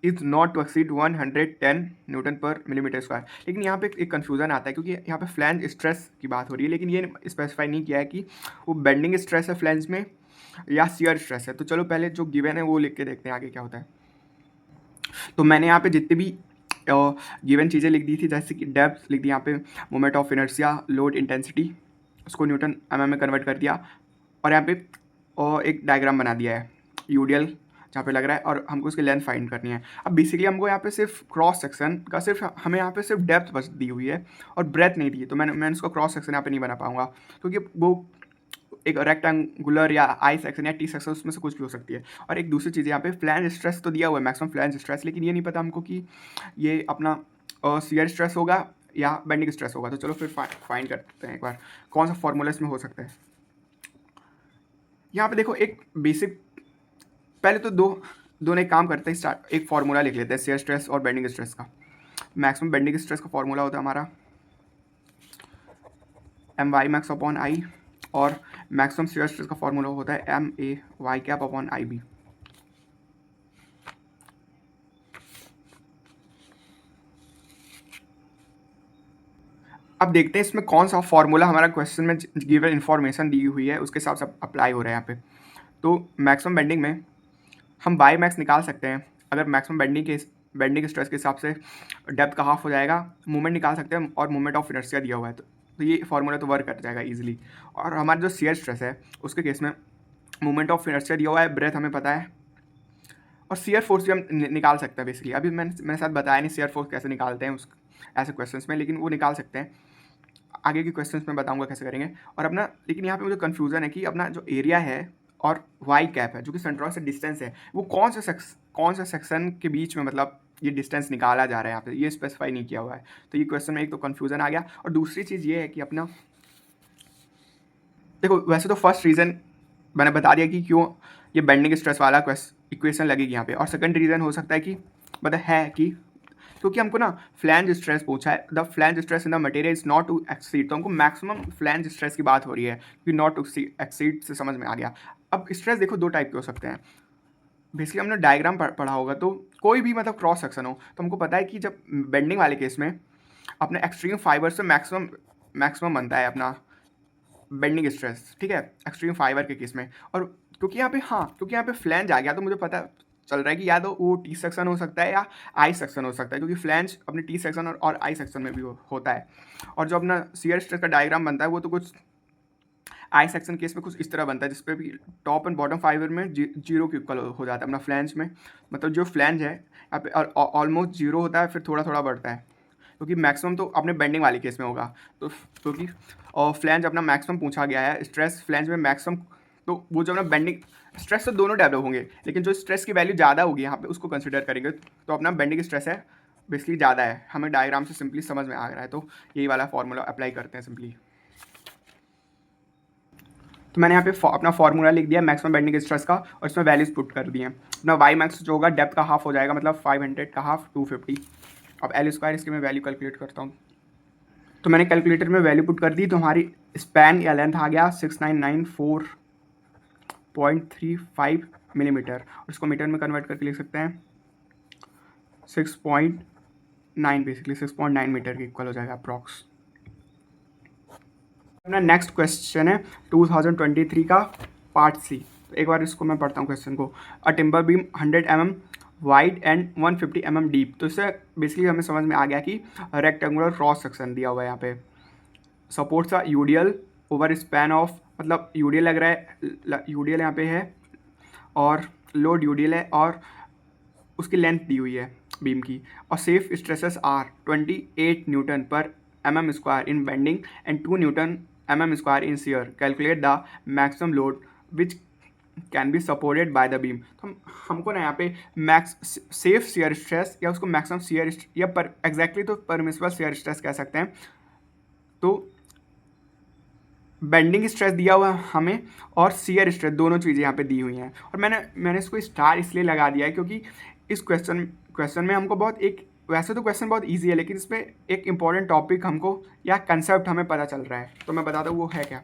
is not to exceed 110 newton per millimetre square. लेकिन यहाँ पे एक कन्फ्यूजन आता है, क्योंकि यहाँ पे फ्लैंज स्ट्रेस की बात हो रही है, लेकिन ये स्पेसिफाई नहीं किया है कि वो बेंडिंग स्ट्रेस है फ्लैंज में या शियर स्ट्रेस है। तो चलो पहले जो गिवन है वो लिख के देखते हैं आगे क्या होता है। तो मैंने यहाँ पे जितनी भी गिवन चीज़ें लिख दी थी, जैसे कि डेप्थ लिख दी, यहाँ पे moment of inertia, load intensity, उसको न्यूटन mm में कन्वर्ट कर दिया, और यहाँ पे एक डायग्राम बना दिया है यूडीएल जहाँ पे लग रहा है, और हमको उसकी लेंथ फाइंड करनी है। अब बेसिकली हमको यहाँ पे सिर्फ क्रॉस सेक्शन का हमें यहाँ पे सिर्फ डेप्थ बस दी हुई है और ब्रेथ नहीं दी है, तो मैं उसको क्रॉस सेक्शन यहाँ पे नहीं बना पाऊँगा, क्योंकि वो एक रेक्टेंगुलर या आई सेक्शन या टी सेक्शन उसमें से कुछ भी हो सकती है। और एक दूसरी चीज़ यहाँ पे फ्लैंज स्ट्रेस तो दिया हुआ है, मैक्सिमम फ्लैंज स्ट्रेस, लेकिन ये नहीं पता हमको कि ये अपना शियर स्ट्रेस होगा या बेंडिंग स्ट्रेस होगा। तो चलो फिर फाइंड करते हैं एक बार कौन सा फॉर्मूला इसमें हो सकता है। यहाँ पे देखो एक बेसिक, पहले तो दोनों एक काम करते हैं, स्टार्ट एक फार्मूला लिख लेते हैं शियर स्ट्रेस और बेंडिंग स्ट्रेस का। मैक्सिमम बेंडिंग स्ट्रेस का फार्मूला होता है हमारा my max अपॉन आई, और मैक्सिमम शियर स्ट्रेस का फॉर्मूला होता है MAy कैप अपॉन IB। अब देखते हैं इसमें कौन सा फॉर्मूला हमारा क्वेश्चन में गिवन इन्फॉर्मेशन दी हुई है उसके हिसाब से अप्लाई हो रहा है यहाँ पे। तो मैक्सिमम बेंडिंग में हम बाई मैक्स निकाल सकते हैं, अगर मैक्सिमम बेंडिंग स्ट्रेस के हिसाब से डेप्थ का हाफ हो जाएगा, मूवमेंट निकाल सकते हैं, और मूवमेंट ऑफ इनर्शिया दिया हुआ है, तो ये फार्मूला तो वर्क कर जाएगा इजीली। और हमारा जो शियर स्ट्रेस है उसके केस में मूवमेंट ऑफ इनर्शिया दिया हुआ है, ब्रेथ हमें पता है, और शियर फोर्स भी हम निकाल सकते हैं बेसिकली। अभी मैंने साथ बताया नहीं शियर फोर्स कैसे निकालते हैं उस ऐसे क्वेश्चंस में, लेकिन वो निकाल सकते हैं, आगे के क्वेश्चंस में बताऊंगा कैसे करेंगे। और अपना लेकिन यहाँ पे मुझे कन्फ्यूज़न है कि अपना जो एरिया है और वाई कैप है जो कि सेंट्रॉइड से डिस्टेंस है, वो कौन सा सेक्शन के बीच में मतलब ये डिस्टेंस निकाला जा रहा है, यहाँ पे ये स्पेसिफाई नहीं किया हुआ है। तो ये क्वेश्चन में एक तो कन्फ्यूज़न आ गया, और दूसरी चीज़ ये है कि अपना देखो वैसे तो फर्स्ट रीज़न मैंने बता दिया कि क्यों ये बेंडिंग स्ट्रेस वाला इक्वेशन लगेगी यहाँ पे, और सेकंड रीज़न हो सकता है कि मतलब है कि क्योंकि हमको ना फ्लैंज स्ट्रेस पूछा है, the flange stress in the material is not to exceed, तो हमको मैक्सिमम फ्लैंज स्ट्रेस की बात हो रही है कि नॉट टू एक्सीड से समझ में आ गया। अब स्ट्रेस देखो दो टाइप के हो सकते हैं, बेसिकली हमने डायग्राम पढ़ा होगा, तो कोई भी मतलब क्रॉस सेक्शन हो तो हमको पता है कि जब बेंडिंग वाले केस में अपने एक्सट्रीम फाइबर से मैक्सिमम बनता है अपना बेंडिंग स्ट्रेस, ठीक है, एक्सट्रीम फाइबर के केस में। और क्योंकि यहाँ पे फ्लैंज आ गया, तो मुझे पता चल रहा है कि या तो वो टी सेक्शन हो सकता है या आई सेक्शन हो सकता है, क्योंकि फ्लैंज अपने टी सेक्शन और आई सेक्शन में भी होता है। और जो अपना शियर स्ट्रेस का डायग्राम बनता है वो तो कुछ आई सेक्शन केस में कुछ इस तरह बनता है, जिसपे भी टॉप एंड बॉटम फाइबर में जीरो के इक्वल हो जाता है अपना फ्लैंज में। मतलब जो फ्लैंज है यहाँ पे ऑलमोस्ट जीरो होता है, फिर थोड़ा थोड़ा बढ़ता है, क्योंकि मैक्सिमम तो अपने बेंडिंग वाले केस में होगा। तो क्योंकि फ्लैंज अपना मैक्सिमम पूछा गया है, स्ट्रेस फ्लैंज में मैक्सिमम, तो वो जो अपना बेंडिंग स्ट्रेस तो दोनों डेवलप होंगे, लेकिन जो स्ट्रेस की वैल्यू ज़्यादा होगी यहाँ पे उसको कंसिडर करेंगे। तो अपना बेंडिंग स्ट्रेस है बेसिकली ज़्यादा है, हमें डायग्राम से सिंपली समझ में आ रहा है, तो यही वाला फॉर्मूला अप्लाई करते हैं सिंपली। तो मैंने यहाँ पे अपना फॉर्मूला लिख दिया मैक्सिमम बेंडिंग स्ट्रेस का, और इसमें वैल्यूज पुट कर दिए। अपना वाई मैक्स जो होगा डेप्थ का हाफ हो जाएगा, मतलब 500 का हाफ 250। अब एल स्क्वायर इसकी मैं वैल्यू कैलकुलेट करता हूँ। तो मैंने कैलकुलेटर में वैल्यू पुट कर दी, तो हमारी स्पैन या लेंथ आ गया 6994.35 मिलीमीटर, और इसको मीटर में कन्वर्ट करके लिख सकते हैं 6.9, बेसिकली 6.9 मीटर के इक्वल हो जाएगा अप्रॉक्स। अपना नेक्स्ट क्वेश्चन है 2023 का पार्ट सी। तो एक बार इसको मैं पढ़ता हूँ क्वेश्चन को। A timber beam 100 mm wide and 150 mm deep. तो इससे बेसिकली हमें समझ में आ गया कि रेक्टेंगुलर क्रॉस सेक्शन दिया हुआ है यहाँ पे। Supports a UDL over span of, मतलब यूडीएल लग रहा है, यूडीएल यहाँ पे है और लोड यूडीएल है और उसकी लेंथ दी हुई है बीम की। और सेफ स्ट्रेसेस आर 28 न्यूटन पर mm square in bending and 2 Newton mm square in shear. Calculate the maximum load which can be supported by the beam. तो हमको ना यहाँ पे मैक्स सेफ शियर स्ट्रेस या उसको मैक्सिमम शियर या पर एग्जैक्टली तो परमिसिबल शियर स्ट्रेस कह सकते हैं। तो बेंडिंग स्ट्रेस दिया हुआ हमें और शियर स्ट्रेस, दोनों चीज़ें यहाँ पे दी हुई हैं। और मैंने इसको स्टार इसलिए लगा दिया है क्योंकि इस क्वेश्चन में हमको बहुत एक, वैसे तो क्वेश्चन बहुत इजी है, लेकिन इसमें एक इम्पॉर्टेंट टॉपिक हमको या कंसेप्ट हमें पता चल रहा है। तो मैं बताता हूँ वो है क्या।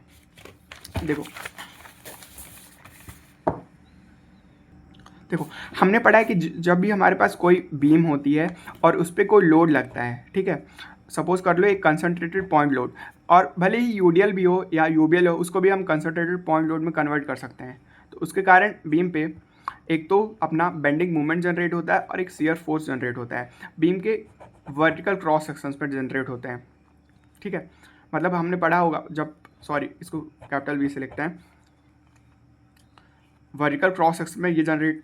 देखो हमने पढ़ा है कि जब भी हमारे पास कोई बीम होती है और उस पर कोई लोड लगता है, ठीक है, सपोज कर लो एक कंसनट्रेटेड पॉइंट लोड, और भले ही यूडीएल भी हो या यूबीएल हो, उसको भी हम कंसनट्रेटेड पॉइंट लोड में कन्वर्ट कर सकते हैं। तो उसके कारण बीम पे एक तो अपना बेंडिंग मूवमेंट जनरेट होता है और एक शियर फोर्स जनरेट होता है, बीम के वर्टिकल क्रॉस सेक्शंस पर जनरेट होते हैं, ठीक है। मतलब हमने पढ़ा होगा जब, सॉरी इसको कैपिटल वी से लिखते हैं, वर्टिकल क्रॉस सेक्शन में ये जनरेट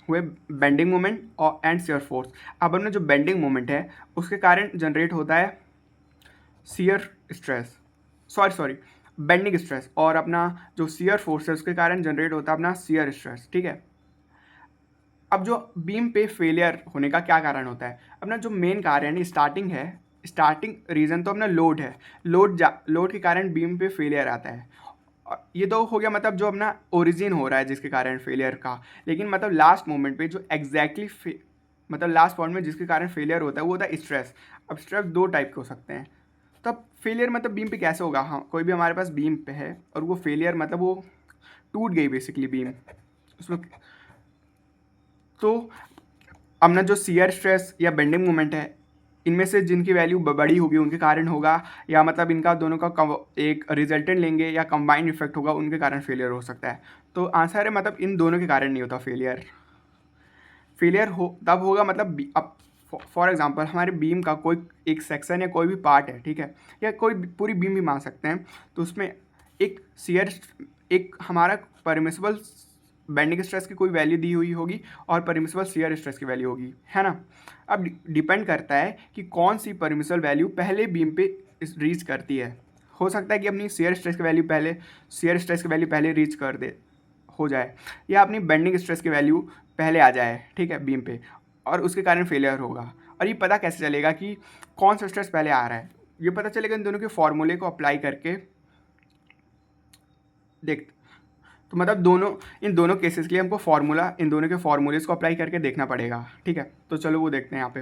हुए बेंडिंग मोमेंट और एंड शियर फोर्स। अब हमने जो बेंडिंग मोमेंट है उसके कारण जनरेट होता है shear stress, sorry bending stress, और अपना जो शियर फोर्स है उसके कारण जनरेट होता है अपना शियर स्ट्रेस, ठीक है। अब जो बीम पे फेलियर होने का क्या कारण होता है, अपना जो मेन कारण है, स्टार्टिंग रीज़न तो अपना लोड है, लोड के कारण बीम पे फेलियर आता है। ये तो हो गया मतलब जो अपना ओरिजिन हो रहा है जिसके कारण फेलियर का। लेकिन मतलब लास्ट मोमेंट पे जो एग्जैक्टली मतलब लास्ट पॉइंट में जिसके कारण फेलियर होता है वो होता है स्ट्रेस। अब स्ट्रेस दो टाइप के हो सकते हैं। तब फेलियर मतलब बीम पे कैसे होगा, हाँ कोई भी हमारे पास बीम पे है और वो फेलियर मतलब वो टूट गई बेसिकली बीम उसमें, तो अपना जो शियर स्ट्रेस या बेंडिंग मोमेंट है इनमें से जिनकी वैल्यू बड़ी होगी उनके कारण होगा, या मतलब इनका दोनों का एक रिजल्टेंट लेंगे या कंबाइंड इफेक्ट होगा उनके कारण फेलियर हो सकता है। तो आंसर है मतलब इन दोनों के कारण नहीं होता फेलियर हो तब होगा मतलब अब फॉर एग्जांपल हमारे बीम का कोई एक सेक्शन या कोई भी पार्ट है, ठीक है, या कोई पूरी बीम भी मान सकते हैं, तो उसमें एक शियर एक हमारा परमिसिबल बेंडिंग स्ट्रेस की कोई वैल्यू दी हुई होगी और परमिसिबल शियर स्ट्रेस की वैल्यू होगी, है ना। अब डिपेंड करता है कि कौन सी परमिसिबल वैल्यू पहले बीम पे रीच करती है। हो सकता है कि अपनी शियर स्ट्रेस की वैल्यू पहले रीच कर दे हो जाए, या अपनी बेंडिंग स्ट्रेस की वैल्यू पहले आ जाए, ठीक है, बीम पे, और उसके कारण फेलियर होगा। और ये पता कैसे चलेगा कि कौन सा स्ट्रेस पहले आ रहा है, ये पता चलेगा इन दोनों के फॉर्मूले को अप्लाई करके देख। तो मतलब इन दोनों केसेस के लिए हमको इन दोनों के फॉर्मूलेस को अप्लाई करके देखना पड़ेगा, ठीक है। तो चलो वो देखते हैं यहाँ पे।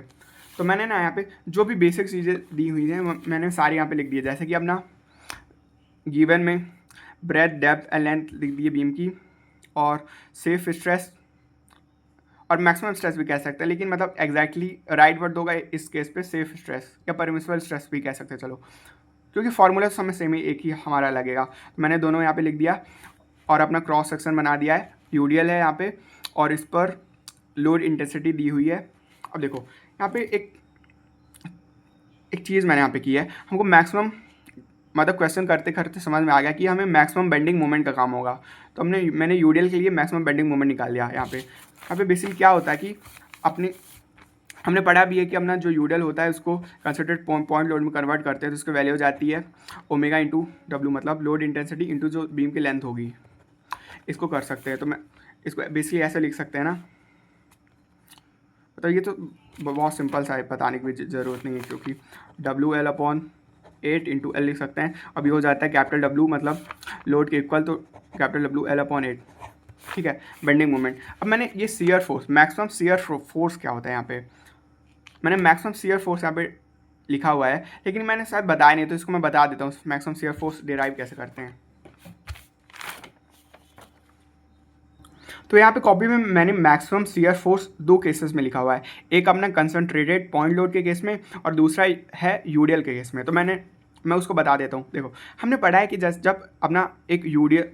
तो मैंने ना यहाँ पे जो भी बेसिक चीज़ें दी हुई हैं मैंने सारी यहाँ पे लिख दी है, जैसे कि अपना गिवन में ब्रेथ डेप्थ एंड लेंथ लिख दी है बीम की, और सेफ स्ट्रेस और मैक्सिमम स्ट्रेस भी कह सकते हैं, लेकिन मतलब एग्जैक्टली राइट वर्ड होगा इस केस पे सेफ स्ट्रेस या परमिसिबल स्ट्रेस भी कह सकते हैं, चलो, क्योंकि फॉर्मूला समय सेम ही एक ही हमारा लगेगा। तो मैंने दोनों यहाँ पे लिख दिया और अपना क्रॉस सेक्शन बना दिया है, यूडीएल है यहाँ पे, और इस पर लोड इंटेंसिटी दी हुई है। अब देखो यहाँ पे एक चीज़ मैंने यहाँ पे की है, हमको मैक्सिमम मतलब क्वेश्चन करते करते समझ में आ गया कि हमें मैक्सिमम बेंडिंग मोमेंट का काम होगा, तो मैंने यूडीएल के लिए मैक्सिमम बेंडिंग मोमेंट निकाल लिया। यहाँ पे बेसिकली क्या होता है कि हमने पढ़ा भी है कि अपना जो यूडीएल होता है उसको कंसंट्रेटेड पॉइंट लोड में कन्वर्ट करते हैं, तो उसकी वैल्यू हो जाती है ओमेगा इंटू डब्ल्यू, मतलब लोड इंटेंसिटी इंटू जो बीम की लेंथ होगी। इसको कर सकते हैं, तो मैं इसको बेसिकली ऐसे लिख सकते हैं ना, तो ये तो बहुत सिंपल सा है, बताने की भी ज़रूरत नहीं है, क्योंकि W L upon 8 into L लिख सकते हैं। अब ये हो जाता है कैपिटल डब्ल्यू मतलब लोड के इक्वल, तो कैपिटल डब्ल्यू एल अपॉन 8, ठीक है, बेंडिंग मोमेंट। अब मैंने ये shear force, maximum shear force क्या होता है, यहाँ पे मैंने मैक्सिमम शियर फोर्स यहाँ पे लिखा हुआ है, लेकिन मैंने शायद बताया नहीं, तो इसको मैं बता देता हूँ मैक्सिमम शियर फोर्स डिराइव कैसे करते हैं। तो यहाँ पे कॉपी में मैंने मैक्सिमम शियर फोर्स दो केसेस में लिखा हुआ है, एक अपना कंसंट्रेटेड पॉइंट लोड के केस में और दूसरा है यूडीएल के केस में। तो मैं उसको बता देता हूँ। देखो हमने पढ़ा है कि जब अपना एक यूडीएल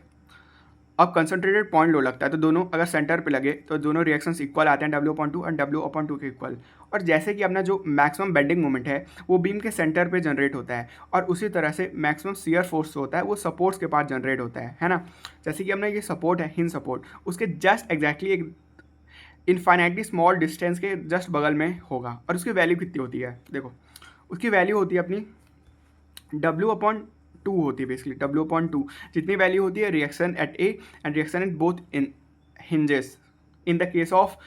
अब कंसंट्रेटेड पॉइंट लोड लगता है, तो दोनों अगर सेंटर पे लगे तो दोनों रिएक्शंस इक्वल आते हैं, W/2 और W/2 के इक्वल। और जैसे कि अपना जो मैक्सिमम बेंडिंग मोमेंट है वो बीम के सेंटर पे जनरेट होता है, और उसी तरह से मैक्सिमम शियर फोर्स होता है वो सपोर्ट्स के पास जनरेट होता है ना। जैसे कि अपना ये सपोर्ट है, हिंज सपोर्ट, उसके जस्ट एग्जैक्टली एक इनफाइनाइटली स्मॉल डिस्टेंस के जस्ट बगल में होगा। और उसकी वैल्यू कितनी होती है, देखो उसकी वैल्यू होती है अपनी W/2 होती है, बेसिकली W/2 जितनी वैल्यू होती है reaction at A and reaction at both in hinges in the case of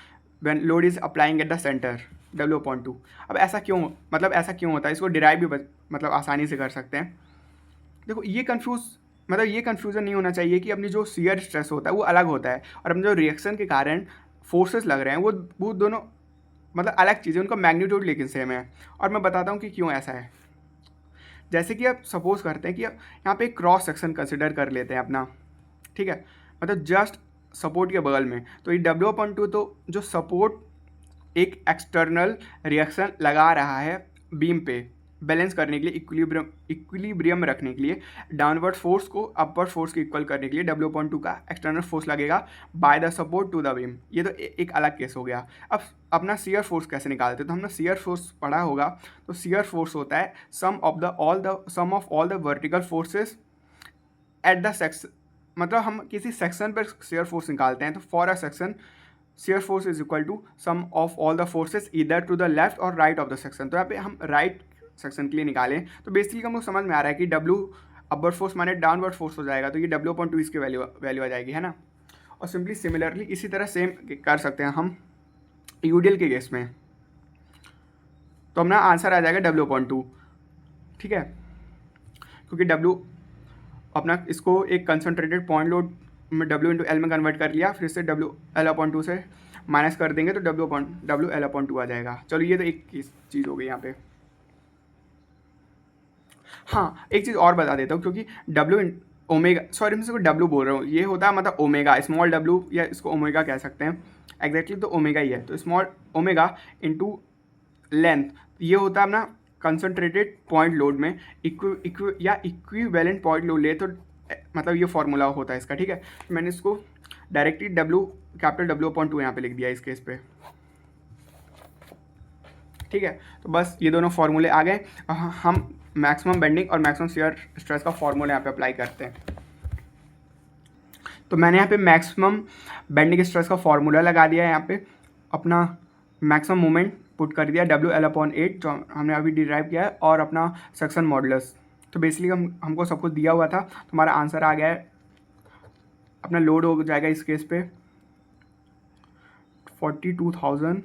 when load is applying eight the centre, W/2। अब ऐसा क्यों होता है, इसको डिराइव भी मतलब आसानी से कर सकते हैं। देखो ये कन्फ्यूज़न नहीं होना चाहिए कि अपनी जो शियर स्ट्रेस होता है वो अलग होता है, और अपने जो रिएक्शन के कारण फोर्सेस लग रहे हैं वो दोनों मतलब अलग चीज़ें, उनका मैग्नीट्यूड लेकिन सेम है। और मैं बताता हूँ कि क्यों ऐसा है। जैसे कि आप सपोज करते हैं कि यहाँ पे क्रॉस सेक्शन कंसिडर कर लेते हैं अपना, ठीक है, मतलब जस्ट सपोर्ट के बगल में, तो ये W/2 तो जो सपोर्ट एक एक्सटर्नल रिएक्शन लगा रहा है बीम पे बैलेंस करने के लिए, इक्विलिब्रियम रखने के लिए, डाउनवर्ड फोर्स को अपवर्ड फोर्स के इक्वल करने के लिए W/2 का एक्सटर्नल फोर्स लगेगा by the support to the beam. ये तो एक अलग केस हो गया। अब अपना शियर फोर्स कैसे निकालते हैं, तो हमने शियर फोर्स पढ़ा होगा, तो शियर फोर्स होता है sum of all the vertical forces at the section, मतलब हम किसी सेक्शन पर शियर फोर्स निकालते हैं, तो for a section shear force is equal to sum of all the forces इधर टू द लेफ्ट और राइट ऑफ द सेक्शन। तो यहाँ पे हम राइट सेक्शन के लिए निकालें, तो बेसिकली हमको समझ में आ रहा है कि W अपवर्ड फोर्स माने डाउनवर्ड फोर्स हो जाएगा, तो ये W/2 इसकी वैल्यू आ जाएगी, है ना। और सिंपली सिमिलरली इसी तरह सेम कर सकते हैं हम यूडीएल के केस में, तो अपना आंसर आ जाएगा W/2, ठीक है, क्योंकि W अपना इसको एक कंसंट्रेटेड पॉइंट लोड में W/L में कन्वर्ट कर लिया, फिर से WL/2 से माइनस कर देंगे तो WL/2 आ जाएगा। चलो ये तो एक चीज़ हो गई यहाँ पे। हाँ एक चीज़ और बता देता हूँ, क्योंकि मैं इसको W बोल रहा हूँ, ये होता है मतलब ओमेगा, स्मॉल W, या इसको ओमेगा कह सकते हैं एग्जैक्टली, तो ओमेगा ही है, तो स्मॉल ओमेगा इंटू लेंथ, ये होता है अपना कंसंट्रेटेड पॉइंट लोड में इक्विवेलेंट पॉइंट लोड ले, तो मतलब ये फॉर्मूला होता है इसका, ठीक है। तो मैंने इसको डायरेक्टली कैपिटल W/2 यहाँ पे लिख दिया इस केस पे, ठीक है। तो बस ये दोनों फार्मूले आ गए, हम मैक्सिमम बेंडिंग और मैक्सिमम शियर स्ट्रेस का फार्मूला यहाँ पे अप्लाई करते हैं। तो मैंने यहाँ पे मैक्सिमम बेंडिंग स्ट्रेस का फार्मूला लगा दिया है, यहाँ पे अपना मैक्सिमम मोमेंट पुट कर दिया WL/8 जो हमने अभी डिराइव किया है, और अपना सेक्शन मॉडुलस। तो बेसिकली हमको सब कुछ दिया हुआ था, तो हमारा आंसर आ गया है। अपना लोड हो जाएगा इस केस पे 42,000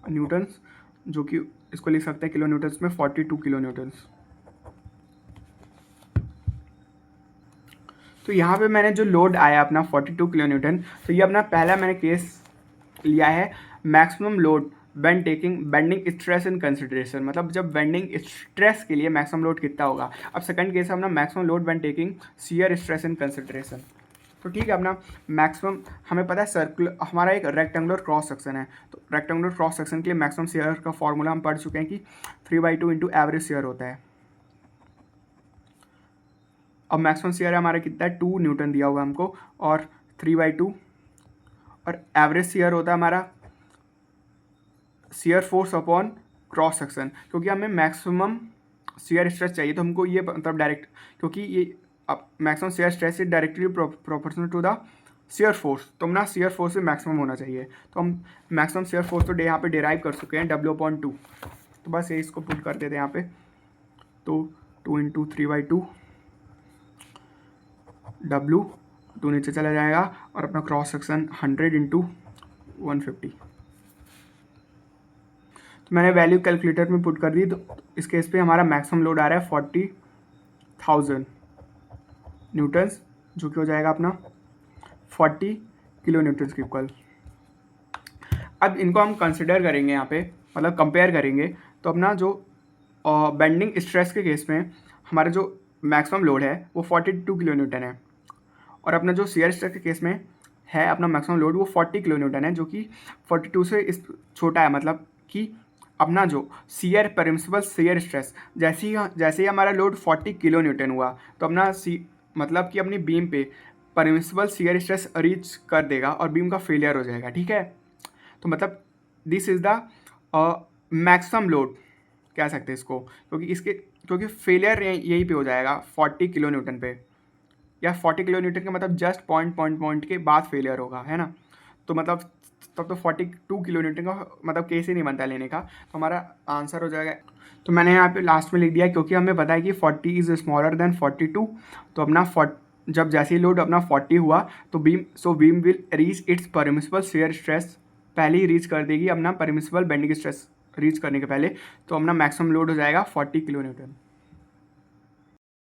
न्यूटन्स, जो कि इसको लिख सकते हैं किलो न्यूटन्स में, 42 किलो न्यूटन्स। तो यहाँ पे मैंने जो लोड आया अपना 42 किलो न्यूटन, तो ये अपना पहला मैंने केस लिया है maximum load when taking bending stress in consideration, मतलब जब बेंडिंग स्ट्रेस के लिए मैक्सिमम लोड कितना होगा। अब सेकंड केस है अपना maximum load when taking shear stress in consideration. तो ठीक है, अपना मैक्सिमम हमें पता है सर्कुलर हमारा एक रेक्टेंगुलर क्रॉस सेक्शन है, तो रेक्टेंगुलर क्रॉस सेक्शन के लिए मैक्सिमम शियर का फॉर्मूला हम पढ़ चुके हैं कि 3/2 इंटू एवरेज शियर होता है। अब मैक्सिमम शियर हमारा कितना है, 2 न्यूटन दिया हुआ हमको, और 3/2, और एवरेज शियर होता है हमारा shear force upon cross section, क्योंकि हमें मैक्सिमम शियर स्ट्रेस चाहिए, तो हमको ये मतलब डायरेक्ट, क्योंकि ये अब maximum shear stress is directly proportional to the shear force, तो हम ना शियर फोर्स भी मैक्सिमम होना चाहिए। तो हम मैक्सिमम शियर फोर्स तो यहाँ पे डिराइव कर चुके हैं W/2, तो बस ये इसको पुट कर देते हैं यहाँ पे। तो 2 × 3/2 W, 2 नीचे चला जाएगा और अपना क्रॉस सेक्शन 100 × 150। तो मैंने वैल्यू कैलकुलेटर में पुट कर दी। तो इस केस पे हमारा मैक्सिमम लोड आ रहा है 40,000 न्यूटन्स, जो कि हो जाएगा अपना 40 किलो न्यूटन्स के इक्वल। अब इनको हम कंसिडर करेंगे यहाँ पे, मतलब कंपेयर करेंगे, तो अपना जो बेंडिंग स्ट्रेस के केस में हमारा जो मैक्सिमम लोड है वो 42 किलो न्यूटन है, और अपना जो शियर स्ट्रेस के केस में है अपना मैक्सिमम लोड वो 40 किलो न्यूटन है, जो कि 42 से इस छोटा है। मतलब कि अपना जो शियर परमिसिबल शियर स्ट्रेस जैसे ही हमारा लोड 40 किलो न्यूटन हुआ, तो अपना मतलब कि अपनी बीम पे परमिसिबल शियर स्ट्रेस रीच कर देगा और बीम का फेलियर हो जाएगा। ठीक है, तो मतलब this is the maximum load कह सकते हैं इसको, क्योंकि फेलियर यहीं पे हो जाएगा 40 किलो न्यूटन पे, या 40 किलो न्यूटन के मतलब जस्ट पॉइंट के बाद फेलियर होगा, है ना। तो मतलब तब तो 42 किलो न्यूटन का मतलब केस ही नहीं बनता लेने का, तो हमारा आंसर हो जाएगा। तो मैंने यहाँ पे लास्ट में लिख दिया, क्योंकि हमें पता है कि 40 इज़ स्मॉलर देन 42, तो अपना जब जैसे ही लोड अपना 40 हुआ तो beam will reach its permissible shear stress, पहले ही रीच कर देगी अपना परमिसिबल बेंडिंग स्ट्रेस रीच करने के पहले, तो अपना मैक्सिमम लोड हो जाएगा 40 किलो न्यूटन।